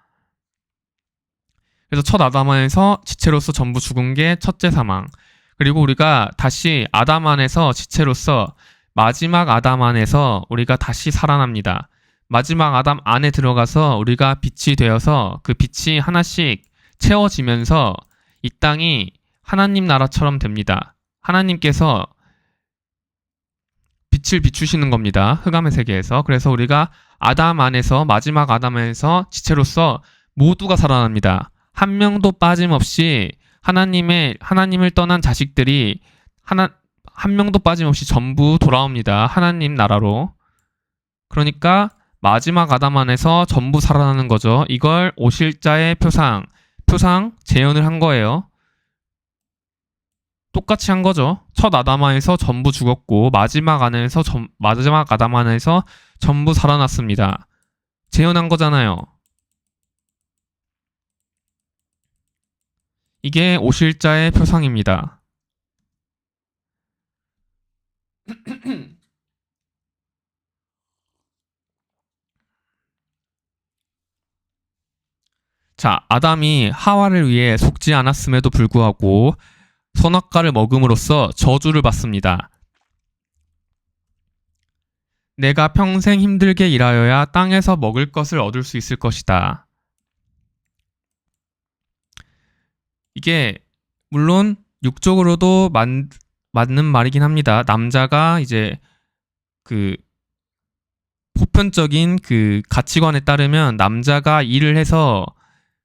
그래서 첫 아담 안에서 지체로서 전부 죽은 게 첫째 사망. 그리고 우리가 다시 아담 안에서 지체로서 마지막 아담 안에서 우리가 다시 살아납니다. 마지막 아담 안에 들어가서 우리가 빛이 되어서 그 빛이 하나씩 채워지면서 이 땅이 하나님 나라처럼 됩니다. 하나님께서 빛을 비추시는 겁니다. 흑암의 세계에서. 그래서 우리가 아담 안에서 마지막 아담 안에서 지체로서 모두가 살아납니다. 한 명도 빠짐없이 하나님을 떠난 자식들이 한 명도 빠짐없이 전부 돌아옵니다. 하나님 나라로. 그러니까 마지막 아담 안에서 전부 살아나는 거죠. 이걸 오실자의 표상 재현을 한 거예요. 똑같이 한 거죠. 첫 아담 안에서 전부 죽었고 마지막 아담 안에서 전부 살아났습니다. 재현한 거잖아요. 이게 오실자의 표상입니다. 자, 아담이 하와를 위해 속지 않았음에도 불구하고 선악과를 먹음으로써 저주를 받습니다. 내가 평생 힘들게 일하여야 땅에서 먹을 것을 얻을 수 있을 것이다. 이게 물론 육적으로도 맞는 말이긴 합니다. 남자가 이제 그 보편적인 그 가치관에 따르면 남자가 일을 해서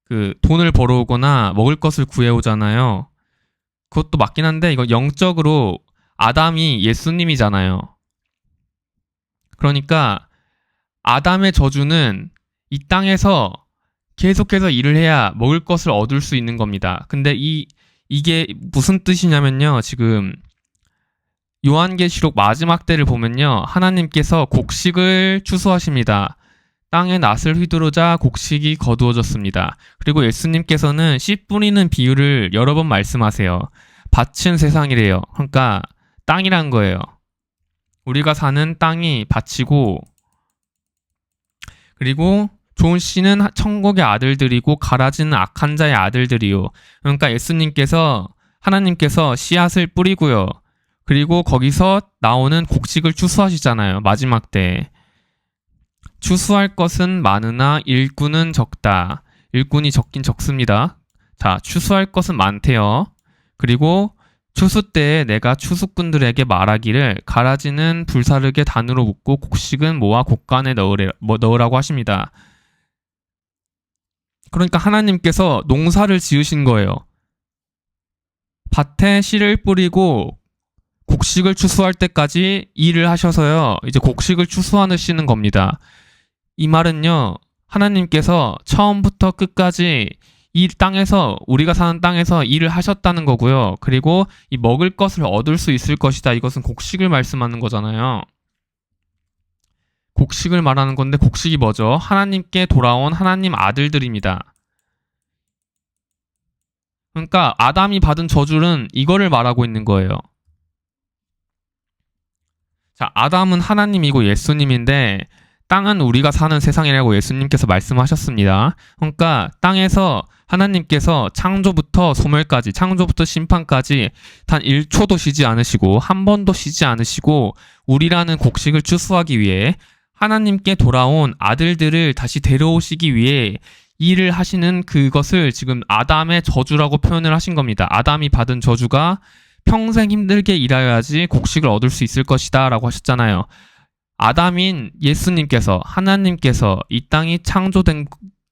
그 돈을 벌어오거나 먹을 것을 구해오잖아요. 그것도 맞긴 한데 이건 영적으로 아담이 예수님이잖아요. 그러니까 아담의 저주는 이 땅에서 계속해서 일을 해야 먹을 것을 얻을 수 있는 겁니다. 근데 이게 무슨 뜻이냐면요. 지금 요한계시록 마지막 때를 보면요. 하나님께서 곡식을 추수하십니다. 땅에 낫을 휘두르자 곡식이 거두어졌습니다. 그리고 예수님께서는 씨 뿌리는 비유를 여러 번 말씀하세요. 밭은 세상이래요. 그러니까 땅이란 거예요. 우리가 사는 땅이 밭이고, 그리고 좋은 씨는 천국의 아들들이고 가라지는 악한 자의 아들들이요. 그러니까 하나님께서 씨앗을 뿌리고요. 그리고 거기서 나오는 곡식을 추수하시잖아요. 마지막 때. 추수할 것은 많으나 일꾼은 적다. 일꾼이 적긴 적습니다. 자, 추수할 것은 많대요. 그리고 추수 때에 내가 추수꾼들에게 말하기를 가라지는 불사르게 단으로 묶고 곡식은 모아 곡간에 넣으라고 하십니다. 그러니까 하나님께서 농사를 지으신 거예요. 밭에 씨를 뿌리고 곡식을 추수할 때까지 일을 하셔서요. 이제 곡식을 추수하시는 겁니다. 이 말은요. 하나님께서 처음부터 끝까지 이 땅에서 우리가 사는 땅에서 일을 하셨다는 거고요. 그리고 이 먹을 것을 얻을 수 있을 것이다. 이것은 곡식을 말씀하는 거잖아요. 곡식을 말하는 건데 곡식이 뭐죠? 하나님께 돌아온 하나님 아들들입니다. 그러니까 아담이 받은 저주는 이거를 말하고 있는 거예요. 자, 아담은 하나님이고 예수님인데 땅은 우리가 사는 세상이라고 예수님께서 말씀하셨습니다. 그러니까 땅에서 하나님께서 창조부터 소멸까지, 창조부터 심판까지 단 1초도 쉬지 않으시고 한 번도 쉬지 않으시고 우리라는 곡식을 추수하기 위해 하나님께 돌아온 아들들을 다시 데려오시기 위해 일을 하시는 그것을 지금 아담의 저주라고 표현을 하신 겁니다. 아담이 받은 저주가 평생 힘들게 일하여야지 곡식을 얻을 수 있을 것이다 라고 하셨잖아요. 아담인 예수님께서, 하나님께서 이 땅이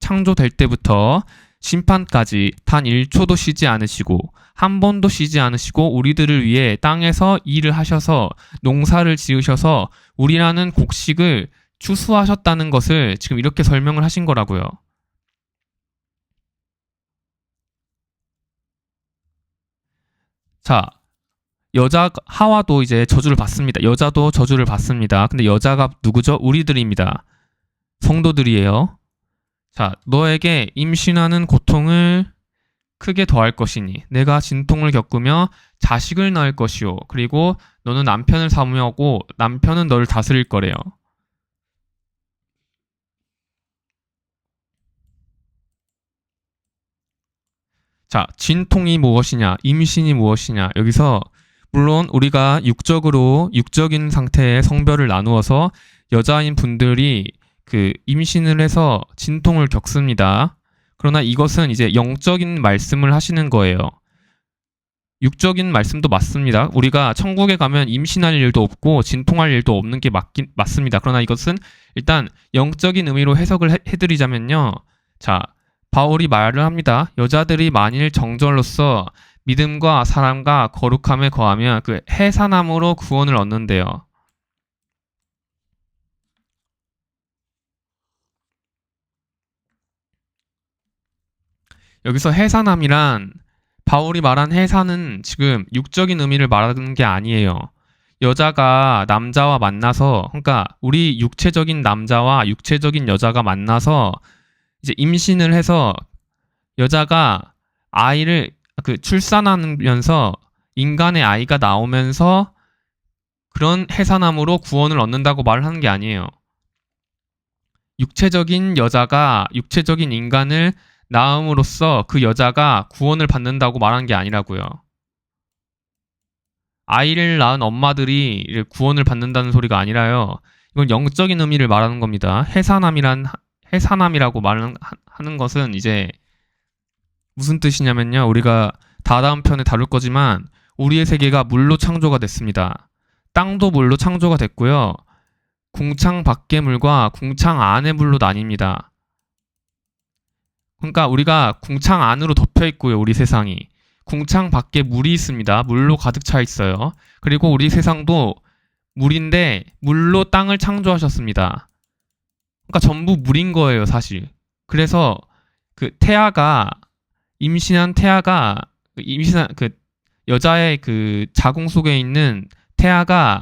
창조될 때부터 심판까지 단 1초도 쉬지 않으시고 한 번도 쉬지 않으시고 우리들을 위해 땅에서 일을 하셔서 농사를 지으셔서 우리라는 곡식을 추수하셨다는 것을 지금 이렇게 설명을 하신 거라고요. 자, 하와도 이제 저주를 받습니다. 여자도 저주를 받습니다. 근데 여자가 누구죠? 우리들입니다. 성도들이에요. 자, 너에게 임신하는 고통을 크게 더할 것이니 내가 진통을 겪으며 자식을 낳을 것이요. 그리고 너는 남편을 사모하고 남편은 너를 다스릴 거래요. 자, 진통이 무엇이냐, 임신이 무엇이냐. 여기서 물론 우리가 육적인 상태의 성별을 나누어서 여자인 분들이 그 임신을 해서 진통을 겪습니다. 그러나 이것은 이제 영적인 말씀을 하시는 거예요. 육적인 말씀도 맞습니다. 우리가 천국에 가면 임신할 일도 없고 진통할 일도 없는 게 맞습니다. 그러나 이것은 일단 영적인 의미로 해석을 해드리자면요. 자, 바울이 말을 합니다. 여자들이 만일 정절로서 믿음과 사랑과 거룩함에 거하면 그 해산함으로 구원을 얻는데요. 여기서 해산함이란 바울이 말한 해산은 지금 육적인 의미를 말하는 게 아니에요. 여자가 남자와 만나서, 그러니까 우리 육체적인 남자와 육체적인 여자가 만나서 이제 임신을 해서 여자가 아이를 출산하면서 인간의 아이가 나오면서 그런 해산함으로 구원을 얻는다고 말을 하는 게 아니에요. 육체적인 여자가 육체적인 인간을 낳음으로써 그 여자가 구원을 받는다고 말하는 게 아니라고요. 아이를 낳은 엄마들이 구원을 받는다는 소리가 아니라요. 이건 영적인 의미를 말하는 겁니다. 해산함이라고 말하는 것은 이제 무슨 뜻이냐면요. 우리가 다다음 편에 다룰 거지만 우리의 세계가 물로 창조가 됐습니다. 땅도 물로 창조가 됐고요. 궁창 밖의 물과 궁창 안의 물로 나뉩니다. 그러니까 우리가 궁창 안으로 덮여 있고요. 우리 세상이. 궁창 밖에 물이 있습니다. 물로 가득 차 있어요. 그리고 우리 세상도 물인데 물로 땅을 창조하셨습니다. 그러니까 전부 물인 거예요, 사실. 그래서 그 태아가 임신한 그 여자의 그 자궁 속에 있는 태아가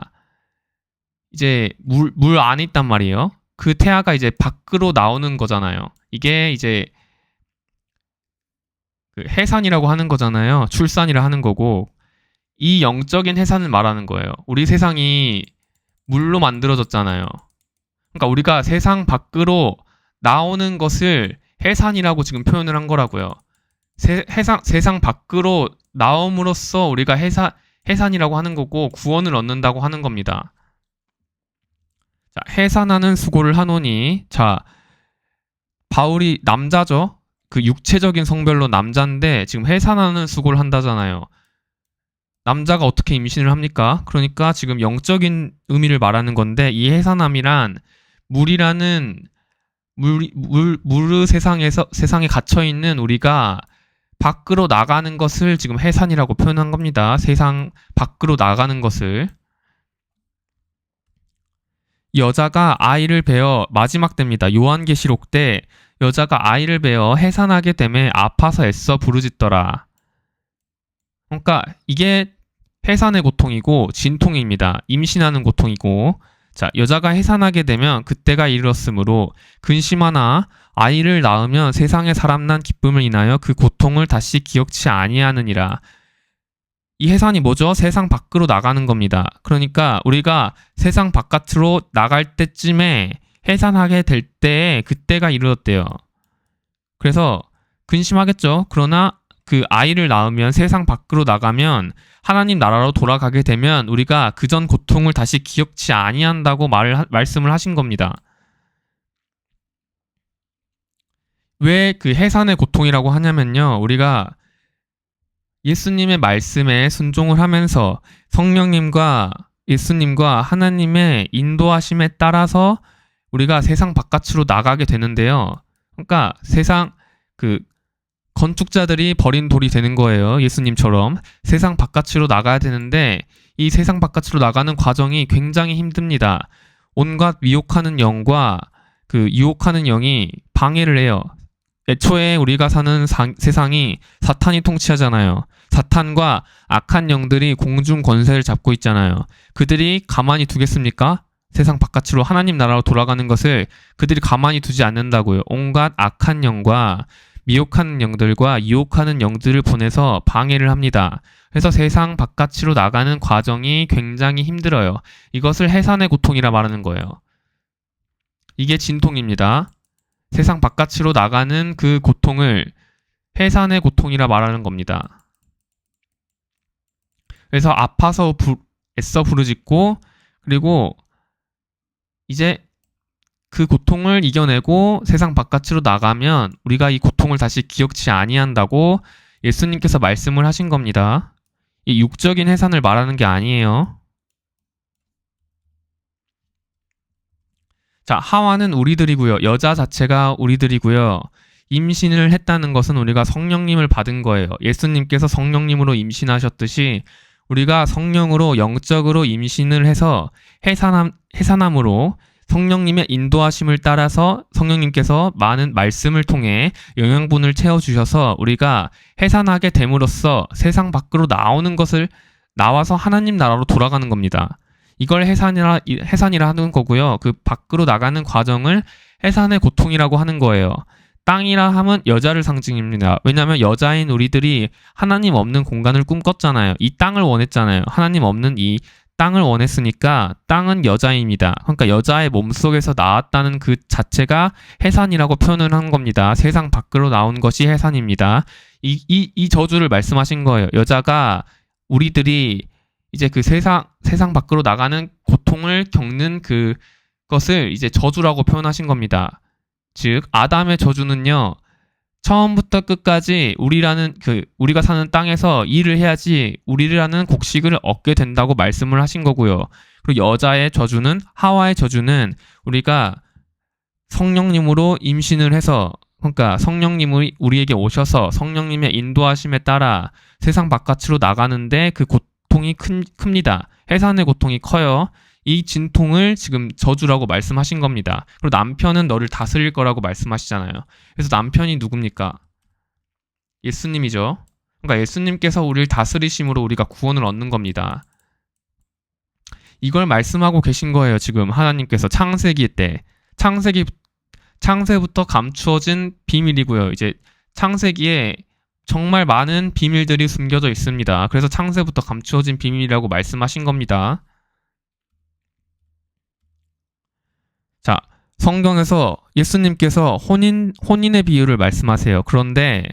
이제 물 안에 있단 말이에요. 그 태아가 이제 밖으로 나오는 거잖아요. 이게 이제 그 해산이라고 하는 거잖아요. 출산이라 하는 거고, 이 영적인 해산을 말하는 거예요. 우리 세상이 물로 만들어졌잖아요. 그러니까 우리가 세상 밖으로 나오는 것을 해산이라고 지금 표현을 한 거라고요. 세상 밖으로 나옴으로써 우리가 해산이라고 하는 거고 구원을 얻는다고 하는 겁니다. 자, 해산하는 수고를 하노니, 자, 바울이 남자죠. 그 육체적인 성별로 남자인데 지금 해산하는 수고를 한다잖아요. 남자가 어떻게 임신을 합니까? 그러니까 지금 영적인 의미를 말하는 건데, 이 해산함이란 물이라는 물 세상에 갇혀 있는 우리가 밖으로 나가는 것을 지금 해산이라고 표현한 겁니다. 세상 밖으로 나가는 것을. 여자가 아이를 베어, 마지막 때입니다. 요한계시록 때 여자가 아이를 베어 해산하게 되매 아파서 애써 부르짖더라. 그러니까 이게 해산의 고통이고 진통입니다. 임신하는 고통이고, 자, 여자가 해산하게 되면 그때가 이르렀으므로 근심하나 아이를 낳으면 세상에 사람난 기쁨을 인하여 그 고통을 다시 기억치 아니하느니라. 이 해산이 뭐죠? 세상 밖으로 나가는 겁니다. 그러니까 우리가 세상 바깥으로 나갈 때쯤에 해산하게 될 때에 그때가 이르렀대요. 그래서 근심하겠죠. 그러나 그 아이를 낳으면 세상 밖으로 나가면 하나님 나라로 돌아가게 되면 우리가 그전 고통을 다시 기억치 아니한다고 말씀을 하신 겁니다. 왜 그 해산의 고통이라고 하냐면요. 우리가 예수님의 말씀에 순종을 하면서 성령님과 예수님과 하나님의 인도하심에 따라서 우리가 세상 바깥으로 나가게 되는데요. 그러니까 세상 그 건축자들이 버린 돌이 되는 거예요. 예수님처럼 세상 바깥으로 나가야 되는데 이 세상 바깥으로 나가는 과정이 굉장히 힘듭니다. 온갖 미혹하는 영과 그 유혹하는 영이 방해를 해요. 애초에 우리가 사는 세상이 사탄이 통치하잖아요. 사탄과 악한 영들이 공중 권세를 잡고 있잖아요. 그들이 가만히 두겠습니까? 세상 바깥으로 하나님 나라로 돌아가는 것을 그들이 가만히 두지 않는다고요. 온갖 악한 영과 미혹하는 영들과 유혹하는 영들을 보내서 방해를 합니다. 그래서 세상 바깥으로 나가는 과정이 굉장히 힘들어요. 이것을 해산의 고통이라 말하는 거예요. 이게 진통입니다. 세상 바깥으로 나가는 그 고통을 해산의 고통이라 말하는 겁니다. 그래서 아파서 애써 부르짖고, 그리고 이제 그 고통을 이겨내고 세상 바깥으로 나가면 우리가 이 고통을 다시 기억치 아니한다고 예수님께서 말씀을 하신 겁니다. 이 육적인 해산을 말하는 게 아니에요. 자, 하와는 우리들이고요. 여자 자체가 우리들이고요. 임신을 했다는 것은 우리가 성령님을 받은 거예요. 예수님께서 성령님으로 임신하셨듯이 우리가 성령으로 영적으로 임신을 해서 해산함으로 성령님의 인도하심을 따라서 성령님께서 많은 말씀을 통해 영양분을 채워주셔서 우리가 해산하게 됨으로써 세상 밖으로 나와서 하나님 나라로 돌아가는 겁니다. 이걸 해산이라 하는 거고요. 그 밖으로 나가는 과정을 해산의 고통이라고 하는 거예요. 땅이라 하면 여자를 상징입니다. 왜냐하면 여자인 우리들이 하나님 없는 공간을 꿈꿨잖아요. 이 땅을 원했잖아요. 하나님 없는 이 땅을 원했으니까 땅은 여자입니다. 그러니까 여자의 몸속에서 나왔다는 그 자체가 해산이라고 표현을 한 겁니다. 세상 밖으로 나온 것이 해산입니다. 이 저주를 말씀하신 거예요. 여자가 우리들이 이제 그 세상 밖으로 나가는 고통을 겪는 그것을 이제 저주라고 표현하신 겁니다. 즉 아담의 저주는요, 처음부터 끝까지 우리가 사는 땅에서 일을 해야지 우리라는 곡식을 얻게 된다고 말씀을 하신 거고요. 그리고 여자의 저주는 하와의 저주는 우리가 성령님으로 임신을 해서 그러니까 성령님이 우리에게 오셔서 성령님의 인도하심에 따라 세상 바깥으로 나가는데 그 고통이 큽니다. 해산의 고통이 커요. 이 진통을 지금 저주라고 말씀하신 겁니다. 그리고 남편은 너를 다스릴 거라고 말씀하시잖아요. 그래서 남편이 누굽니까? 예수님이죠. 그러니까 예수님께서 우리를 다스리심으로 우리가 구원을 얻는 겁니다. 이걸 말씀하고 계신 거예요. 지금 하나님께서 창세기 때. 창세부터 감추어진 비밀이고요. 이제 창세기에 정말 많은 비밀들이 숨겨져 있습니다. 그래서 창세부터 감추어진 비밀이라고 말씀하신 겁니다. 자, 성경에서 예수님께서 혼인의 비유를 말씀하세요. 그런데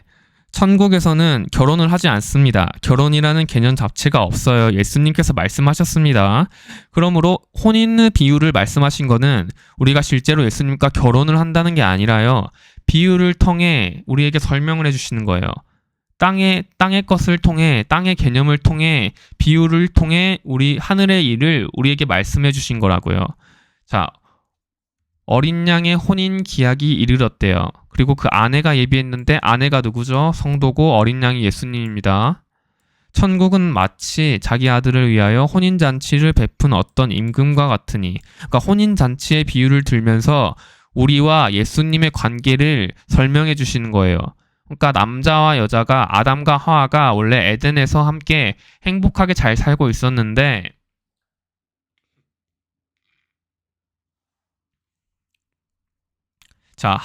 천국에서는 결혼을 하지 않습니다. 결혼이라는 개념 자체가 없어요. 예수님께서 말씀하셨습니다. 그러므로 혼인의 비유를 말씀하신 거는 우리가 실제로 예수님과 결혼을 한다는 게 아니라요. 비유를 통해 우리에게 설명을 해주시는 거예요. 땅의 것을 통해, 땅의 개념을 통해, 비유를 통해 우리 하늘의 일을 우리에게 말씀해 주신 거라고요. 자, 어린 양의 혼인 기약이 이르렀대요. 그리고 그 아내가 예비했는데 아내가 누구죠? 성도고 어린 양이 예수님입니다. 천국은 마치 자기 아들을 위하여 혼인잔치를 베푼 어떤 임금과 같으니, 그러니까 혼인잔치의 비유를 들면서 우리와 예수님의 관계를 설명해 주시는 거예요. 그러니까 남자와 여자가 아담과 하와가 원래 에덴에서 함께 행복하게 잘 살고 있었는데 자,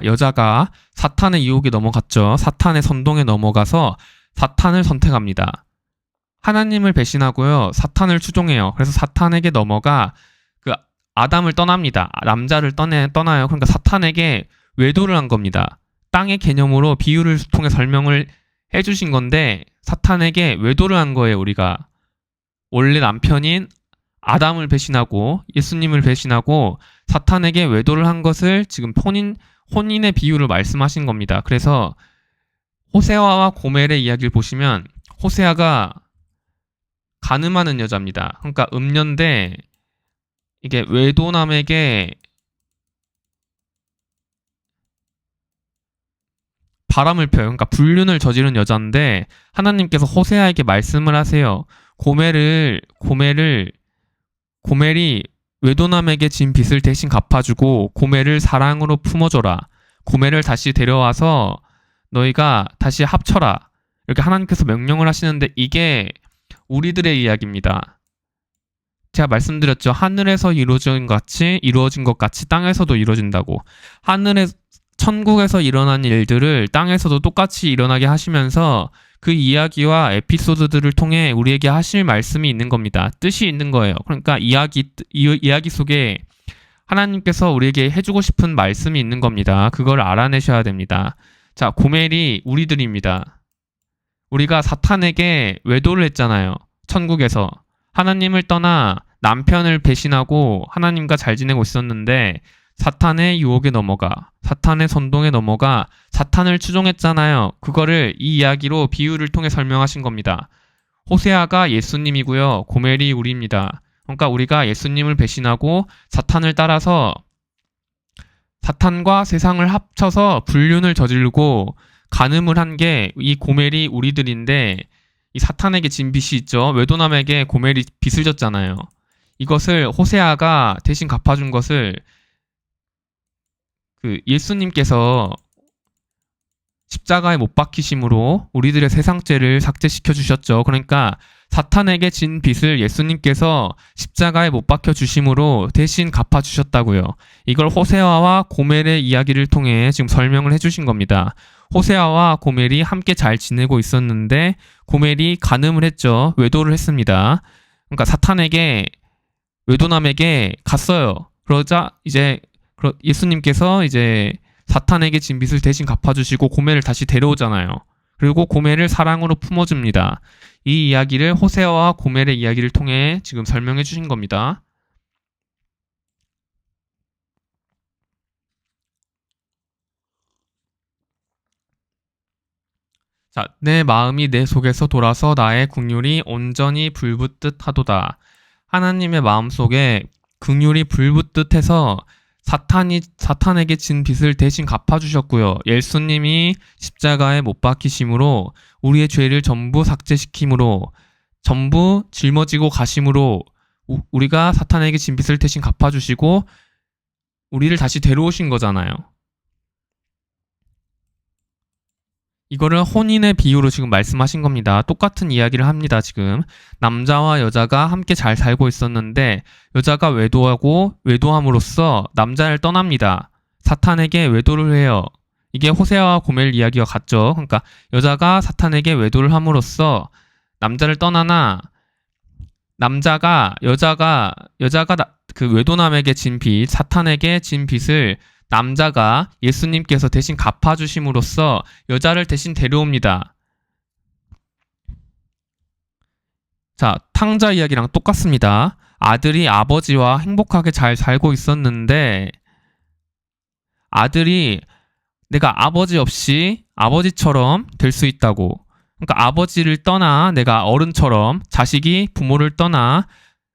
여자가 사탄의 유혹에 넘어갔죠. 사탄의 선동에 넘어가서 사탄을 선택합니다. 하나님을 배신하고요. 사탄을 추종해요. 그래서 사탄에게 넘어가 그 아담을 떠납니다. 남자를 떠나요. 그러니까 사탄에게 외도를 한 겁니다. 땅의 개념으로 비유를 통해 설명을 해주신 건데 사탄에게 외도를 한 거예요. 우리가 원래 남편인 아담을 배신하고 예수님을 배신하고 사탄에게 외도를 한 것을 지금 혼인의 비유를 말씀하신 겁니다. 그래서 호세아와 고멜의 이야기를 보시면 호세아가 간음하는 여자입니다. 그러니까 음녀인데 이게 외도남에게 바람을 펴요. 그러니까 불륜을 저지른 여자인데 하나님께서 호세아에게 말씀을 하세요. 고멜이 외도남에게 진 빚을 대신 갚아주고 고멜을 사랑으로 품어줘라. 고멜을 다시 데려와서 너희가 다시 합쳐라. 이렇게 하나님께서 명령을 하시는데 이게 우리들의 이야기입니다. 제가 말씀드렸죠. 하늘에서 이루어진 것 같이 땅에서도 이루어진다고. 천국에서 일어난 일들을 땅에서도 똑같이 일어나게 하시면서 그 이야기와 에피소드들을 통해 우리에게 하실 말씀이 있는 겁니다. 뜻이 있는 거예요. 그러니까 이야기 속에 하나님께서 우리에게 해주고 싶은 말씀이 있는 겁니다. 그걸 알아내셔야 됩니다. 자, 고멜이 우리들입니다. 우리가 사탄에게 외도를 했잖아요. 천국에서. 하나님을 떠나 남편을 배신하고 하나님과 잘 지내고 있었는데 사탄의 유혹에 넘어가, 사탄의 선동에 넘어가 사탄을 추종했잖아요. 그거를 이 이야기로 비유를 통해 설명하신 겁니다. 호세아가 예수님이고요. 고멜이 우리입니다. 그러니까 우리가 예수님을 배신하고 사탄을 따라서 사탄과 세상을 합쳐서 불륜을 저지르고 간음을 한 게 이 고멜이 우리들인데 이 사탄에게 진 빚이 있죠. 외도남에게 고멜이 빚을 졌잖아요. 이것을 호세아가 대신 갚아준 것을 예수님께서 십자가에 못 박히심으로 우리들의 세상죄를 삭제시켜 주셨죠. 그러니까 사탄에게 진 빚을 예수님께서 십자가에 못 박혀 주심으로 대신 갚아 주셨다고요. 이걸 호세아와 고멜의 이야기를 통해 지금 설명을 해주신 겁니다. 호세아와 고멜이 함께 잘 지내고 있었는데 고멜이 간음을 했죠. 외도를 했습니다. 그러니까 외도남에게 갔어요. 그러자 이제 예수님께서 이제 사탄에게 진 빚을 대신 갚아주시고 고멜을 다시 데려오잖아요. 그리고 고멜을 사랑으로 품어줍니다. 이 이야기를 호세아와 고멜의 이야기를 통해 지금 설명해 주신 겁니다. 자, 내 마음이 내 속에서 돌아서 나의 긍휼이 온전히 불붙듯 하도다. 하나님의 마음속에 긍휼이 불붙듯해서 사탄에게 진 빚을 대신 갚아주셨고요. 예수님이 십자가에 못 박히심으로 우리의 죄를 전부 삭제시킴으로 전부 짊어지고 가심으로 우리가 사탄에게 진 빚을 대신 갚아주시고 우리를 다시 데려오신 거잖아요. 이거를 혼인의 비유로 지금 말씀하신 겁니다. 똑같은 이야기를 합니다, 지금. 남자와 여자가 함께 잘 살고 있었는데 여자가 외도하고 외도함으로써 남자를 떠납니다. 사탄에게 외도를 해요. 이게 호세아와 고멜 이야기와 같죠. 그러니까 여자가 사탄에게 외도를 함으로써 남자를 떠나나 여자가 그 외도남에게 진 빚, 사탄에게 진 빚을 남자가 예수님께서 대신 갚아주심으로써 여자를 대신 데려옵니다. 자, 탕자 이야기랑 똑같습니다. 아들이 아버지와 행복하게 잘 살고 있었는데 아들이 내가 아버지 없이 아버지처럼 될 수 있다고. 그러니까 아버지를 떠나 내가 어른처럼 자식이 부모를 떠나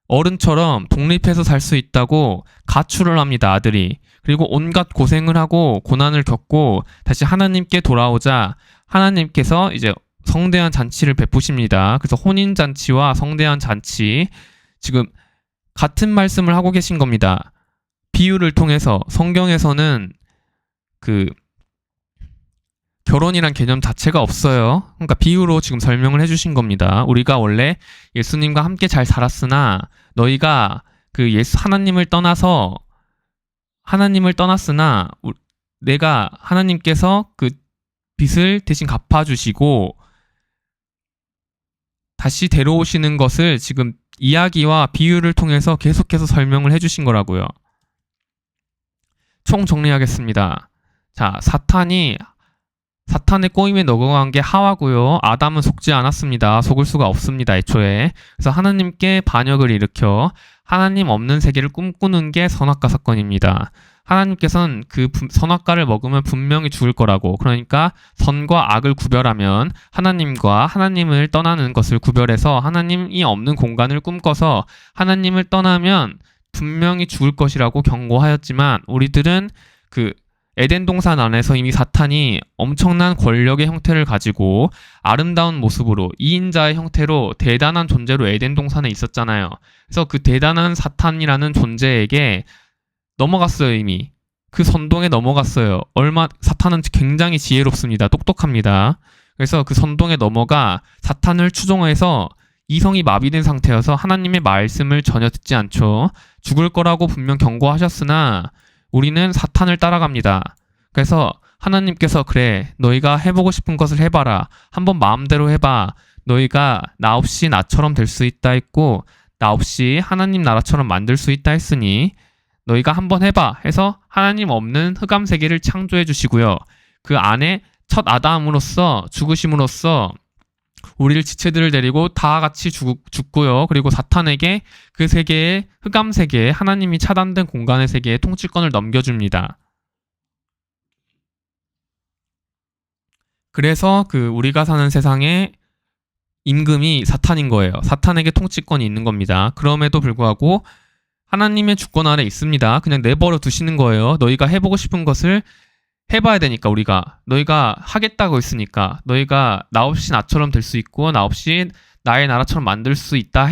어른처럼 독립해서 살 수 있다고 가출을 합니다, 아들이. 그리고 온갖 고생을 하고 고난을 겪고 다시 하나님께 돌아오자 하나님께서 이제 성대한 잔치를 베푸십니다. 그래서 혼인잔치와 성대한 잔치, 지금 같은 말씀을 하고 계신 겁니다. 비유를 통해서 성경에서는 그 결혼이란 개념 자체가 없어요. 그러니까 비유로 지금 설명을 해주신 겁니다. 우리가 원래 예수님과 함께 잘 살았으나 너희가 그 하나님을 떠났으나 내가 하나님께서 그 빚을 대신 갚아주시고 다시 데려오시는 것을 지금 이야기와 비유를 통해서 계속해서 설명을 해주신 거라고요. 총 정리하겠습니다. 자, 사탄의 꼬임에 넘어간 게 하와고요. 아담은 속지 않았습니다. 속을 수가 없습니다, 애초에. 그래서 하나님께 반역을 일으켜 하나님 없는 세계를 꿈꾸는 게 선악과 사건입니다. 하나님께서는 그 선악과를 먹으면 분명히 죽을 거라고. 그러니까 선과 악을 구별하면 하나님과 하나님을 떠나는 것을 구별해서 하나님이 없는 공간을 꿈꿔서 하나님을 떠나면 분명히 죽을 것이라고 경고하였지만 우리들은 그 에덴 동산 안에서 이미 사탄이 엄청난 권력의 형태를 가지고 아름다운 모습으로 2인자의 형태로 대단한 존재로 에덴 동산에 있었잖아요. 그래서 그 대단한 사탄이라는 존재에게 넘어갔어요, 이미. 그 선동에 넘어갔어요. 사탄은 굉장히 지혜롭습니다. 똑똑합니다. 그래서 그 선동에 넘어가 사탄을 추종해서 이성이 마비된 상태여서 하나님의 말씀을 전혀 듣지 않죠. 죽을 거라고 분명 경고하셨으나 우리는 사탄을 따라갑니다. 그래서 하나님께서 그래, 너희가 해보고 싶은 것을 해봐라. 한번 마음대로 해봐. 너희가 나 없이 나처럼 될 수 있다 했고 나 없이 하나님 나라처럼 만들 수 있다 했으니 너희가 한번 해봐 해서 하나님 없는 흑암 세계를 창조해 주시고요. 그 안에 첫 아담으로서 죽으심으로써 우리를 지체들을 데리고 다 같이 죽고요. 그리고 사탄에게 그 세계의 흑암 세계에 하나님이 차단된 공간의 세계에 통치권을 넘겨줍니다. 그래서 그 우리가 사는 세상에 임금이 사탄인 거예요. 사탄에게 통치권이 있는 겁니다. 그럼에도 불구하고 하나님의 주권 아래 있습니다. 그냥 내버려 두시는 거예요. 너희가 해보고 싶은 것을 해봐야 되니까 너희가 하겠다고 했으니까 너희가 나 없이 나처럼 될 수 있고 나 없이 나의 나라처럼 만들 수 있다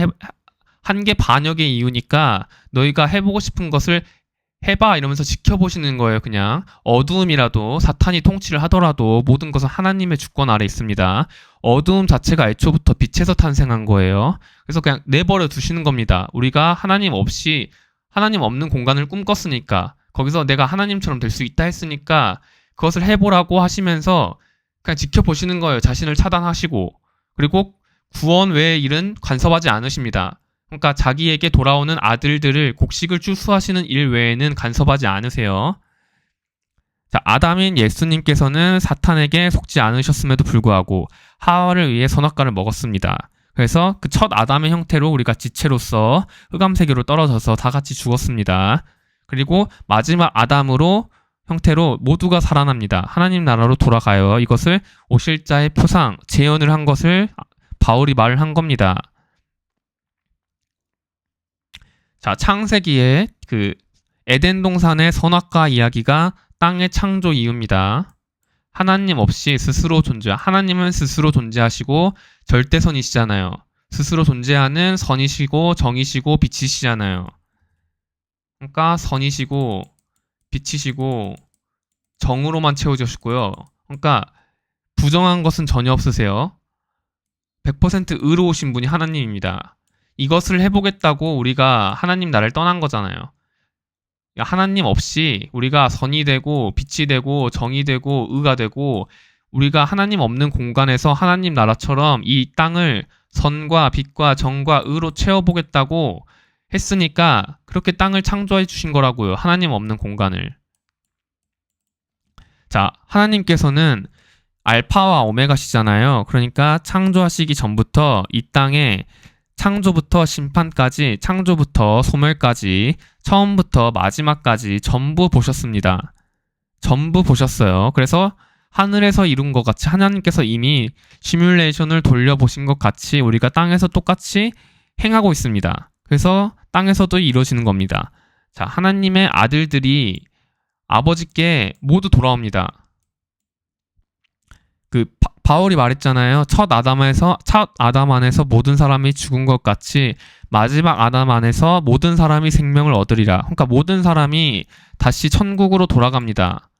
한 게 반역의 이유니까 너희가 해보고 싶은 것을 해봐 이러면서 지켜보시는 거예요. 그냥 어두움이라도 사탄이 통치를 하더라도 모든 것은 하나님의 주권 아래 있습니다. 어두움 자체가 애초부터 빛에서 탄생한 거예요. 그래서 그냥 내버려 두시는 겁니다. 우리가 하나님 없는 공간을 꿈꿨으니까 거기서 내가 하나님처럼 될 수 있다 했으니까 그것을 해보라고 하시면서 그냥 지켜보시는 거예요. 자신을 차단하시고. 그리고 구원 외의 일은 간섭하지 않으십니다. 그러니까 자기에게 돌아오는 아들들을 곡식을 추수하시는 일 외에는 간섭하지 않으세요. 자, 아담인 예수님께서는 사탄에게 속지 않으셨음에도 불구하고 하와를 위해 선악과를 먹었습니다. 그래서 그 첫 아담의 형태로 우리가 지체로서 흑암 세계로 떨어져서 다 같이 죽었습니다. 그리고 마지막 아담으로 형태로 모두가 살아납니다. 하나님 나라로 돌아가요. 이것을 오실자의 표상, 재현을 한 것을 바울이 말을 한 겁니다. 자, 창세기에 그 에덴 동산의 선악과 이야기가 땅의 창조 이유입니다. 하나님 없이 스스로 하나님은 스스로 존재하시고 절대선이시잖아요. 스스로 존재하는 선이시고 정이시고 빛이시잖아요. 그러니까 선이시고 빛이시고 정으로만 채워주시고요. 그러니까 부정한 것은 전혀 없으세요. 100% 의로우신 분이 하나님입니다. 이것을 해보겠다고 우리가 하나님 나라를 떠난 거잖아요. 하나님 없이 우리가 선이 되고 빛이 되고 정이 되고 의가 되고 우리가 하나님 없는 공간에서 하나님 나라처럼 이 땅을 선과 빛과 정과 의로 채워보겠다고 했으니까 그렇게 땅을 창조해 주신 거라고요. 하나님 없는 공간을. 자, 하나님께서는 알파와 오메가시잖아요. 그러니까 창조하시기 전부터 이 땅에 창조부터 심판까지, 창조부터 소멸까지, 처음부터 마지막까지 전부 보셨습니다. 전부 보셨어요. 그래서 하늘에서 이룬 것 같이 하나님께서 이미 시뮬레이션을 돌려보신 것 같이 우리가 땅에서 똑같이 행하고 있습니다. 그래서 땅에서도 이루어지는 겁니다. 자, 하나님의 아들들이 아버지께 모두 돌아옵니다. 그 바울이 말했잖아요. 첫 아담 안에서 모든 사람이 죽은 것 같이 마지막 아담 안에서 모든 사람이 생명을 얻으리라. 그러니까 모든 사람이 다시 천국으로 돌아갑니다.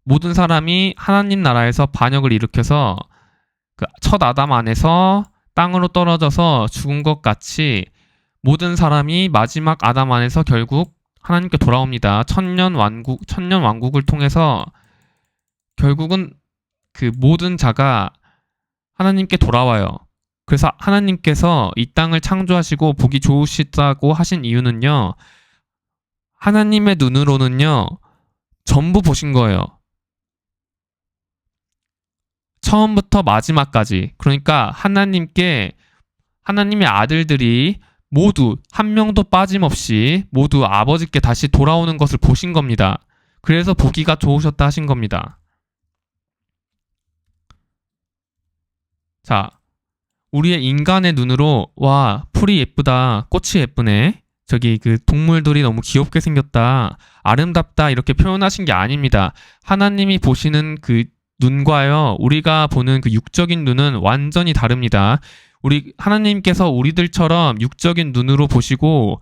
모든 사람이 하나님 나라에서 반역을 일으켜서 그 첫 아담 안에서 땅으로 떨어져서 죽은 것 같이 모든 사람이 마지막 아담 안에서 결국 하나님께 돌아옵니다. 천년 왕국을 통해서 결국은 그 모든 자가 하나님께 돌아와요. 그래서 하나님께서 이 땅을 창조하시고 보기 좋으시다고 하신 이유는요. 하나님의 눈으로는요. 전부 보신 거예요. 처음부터 마지막까지. 그러니까 하나님의 아들들이 모두 한 명도 빠짐없이 모두 아버지께 다시 돌아오는 것을 보신 겁니다. 그래서 보기가 좋으셨다 하신 겁니다. 자, 우리의 인간의 눈으로 와, 풀이 예쁘다, 꽃이 예쁘네, 저기 그 동물들이 너무 귀엽게 생겼다, 아름답다 이렇게 표현하신 게 아닙니다. 하나님이 보시는 그 눈과요, 우리가 보는 그 육적인 눈은 완전히 다릅니다. 하나님께서 우리들처럼 육적인 눈으로 보시고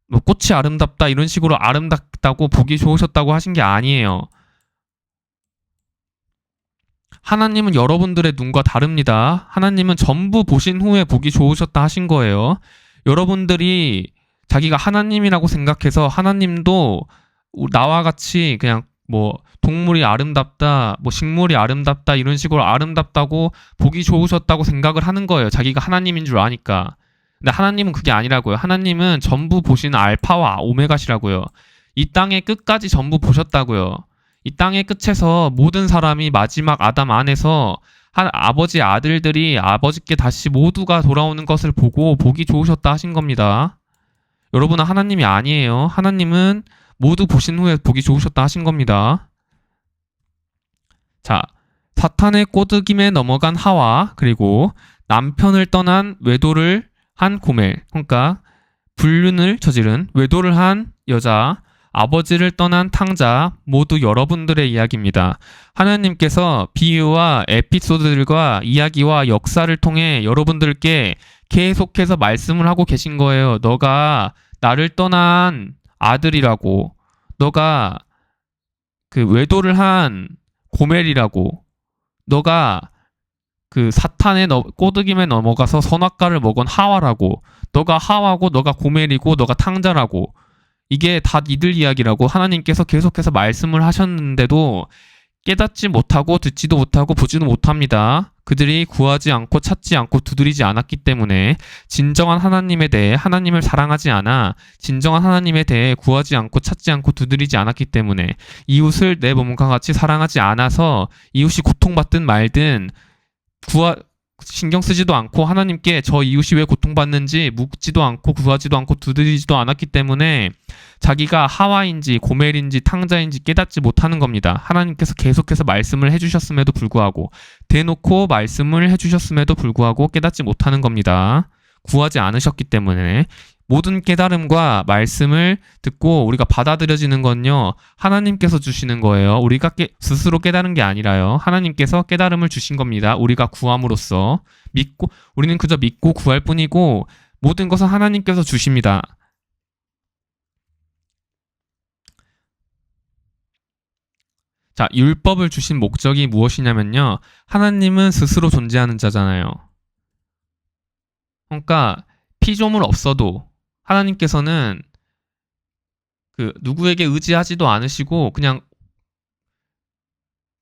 뭐 꽃이 아름답다 이런 식으로 아름답다고 보기 좋으셨다고 하신 게 아니에요. 하나님은 여러분들의 눈과 다릅니다. 하나님은 전부 보신 후에 보기 좋으셨다 하신 거예요. 여러분들이 자기가 하나님이라고 생각해서 하나님도 나와 같이 그냥 뭐 동물이 아름답다, 뭐 식물이 아름답다 이런 식으로 아름답다고 보기 좋으셨다고 생각을 하는 거예요. 자기가 하나님인 줄 아니까. 근데 하나님은 그게 아니라고요. 하나님은 전부 보시는 알파와 오메가시라고요. 이 땅의 끝까지 전부 보셨다고요. 이 땅의 끝에서 모든 사람이 마지막 아담 안에서 아버지의 아들들이 아버지께 다시 모두가 돌아오는 것을 보고 보기 좋으셨다 하신 겁니다. 여러분은 하나님이 아니에요. 하나님은 모두 보신 후에 보기 좋으셨다 하신 겁니다. 자, 사탄의 꼬드김에 넘어간 하와, 그리고 남편을 떠난 외도를 한 고멜, 그러니까 불륜을 저지른 외도를 한 여자, 아버지를 떠난 탕자, 모두 여러분들의 이야기입니다. 하나님께서 비유와 에피소드들과 이야기와 역사를 통해 여러분들께 계속해서 말씀을 하고 계신 거예요. 너가 나를 떠난 아들이라고, 너가 그 외도를 한 고멜이라고, 너가 그 사탄의 꼬드김에 넘어가서 선악과를 먹은 하와라고, 너가 하와고 너가 고멜이고 너가 탕자라고, 이게 다 니들 이야기라고 하나님께서 계속해서 말씀을 하셨는데도 깨닫지 못하고 듣지도 못하고 보지도 못합니다. 그들이 구하지 않고 찾지 않고 두드리지 않았기 때문에, 진정한 하나님에 대해, 하나님을 사랑하지 않아 진정한 하나님에 대해 구하지 않고 찾지 않고 두드리지 않았기 때문에, 이웃을 내 몸과 같이 사랑하지 않아서 이웃이 고통받든 말든 신경 쓰지도 않고 하나님께 저 이웃이 왜 고통받는지 묻지도 않고 구하지도 않고 두드리지도 않았기 때문에 자기가 하와인지 고멜인지 탕자인지 깨닫지 못하는 겁니다. 하나님께서 계속해서 말씀을 해주셨음에도 불구하고 대놓고 말씀을 해주셨음에도 불구하고 깨닫지 못하는 겁니다. 구하지 않으셨기 때문에. 모든 깨달음과 말씀을 듣고 우리가 받아들여지는 건요, 하나님께서 주시는 거예요. 우리가 스스로 깨달은 게 아니라요. 하나님께서 깨달음을 주신 겁니다. 우리가 구함으로써 우리는 그저 믿고 구할 뿐이고 모든 것은 하나님께서 주십니다. 자, 율법을 주신 목적이 무엇이냐면요, 하나님은 스스로 존재하는 자잖아요. 그러니까 피조물 없어도 하나님께서는 누구에게 의지하지도 않으시고 그냥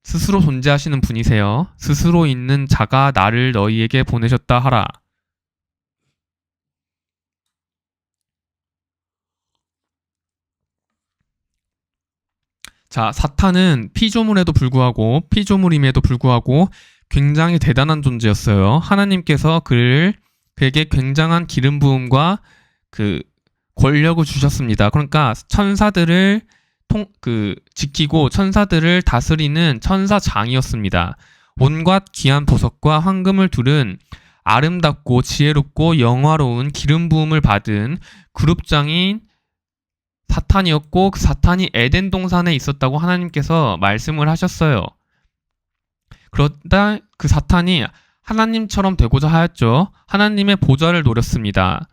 스스로 존재하시는 분이세요. 스스로 있는 자가 나를 너희에게 보내셨다 하라. 자, 사탄은 피조물임에도 불구하고 굉장히 대단한 존재였어요. 하나님께서 그에게 굉장한 기름 부음과 권력을 주셨습니다. 그러니까 천사들을 지키고 천사들을 다스리는 천사장이었습니다. 온갖 귀한 보석과 황금을 두른 아름답고 지혜롭고 영화로운 기름 부음을 받은 그룹장인 사탄이었고, 그 사탄이 에덴 동산에 있었다고 하나님께서 말씀을 하셨어요. 그러다 그 사탄이 하나님처럼 되고자 하였죠. 하나님의 보좌를 노렸습니다.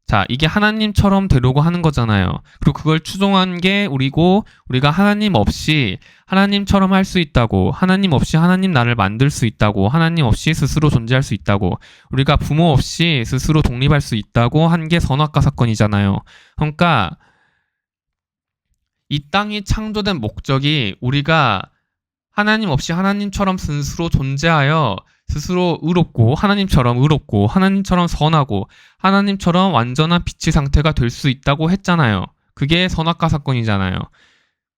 자, 이게 하나님처럼 되려고 하는 거잖아요. 그리고 그걸 추종한 게 우리고, 우리가 하나님 없이 하나님처럼 할 수 있다고, 하나님 없이 하나님 나를 만들 수 있다고, 하나님 없이 스스로 존재할 수 있다고, 우리가 부모 없이 스스로 독립할 수 있다고 한 게 선악과 사건이잖아요. 그러니까 이 땅이 창조된 목적이 우리가 하나님 없이 하나님처럼 스스로 존재하여 스스로 의롭고 하나님처럼 선하고 하나님처럼 완전한 빛의 상태가 될 수 있다고 했잖아요. 그게 선악과 사건이잖아요.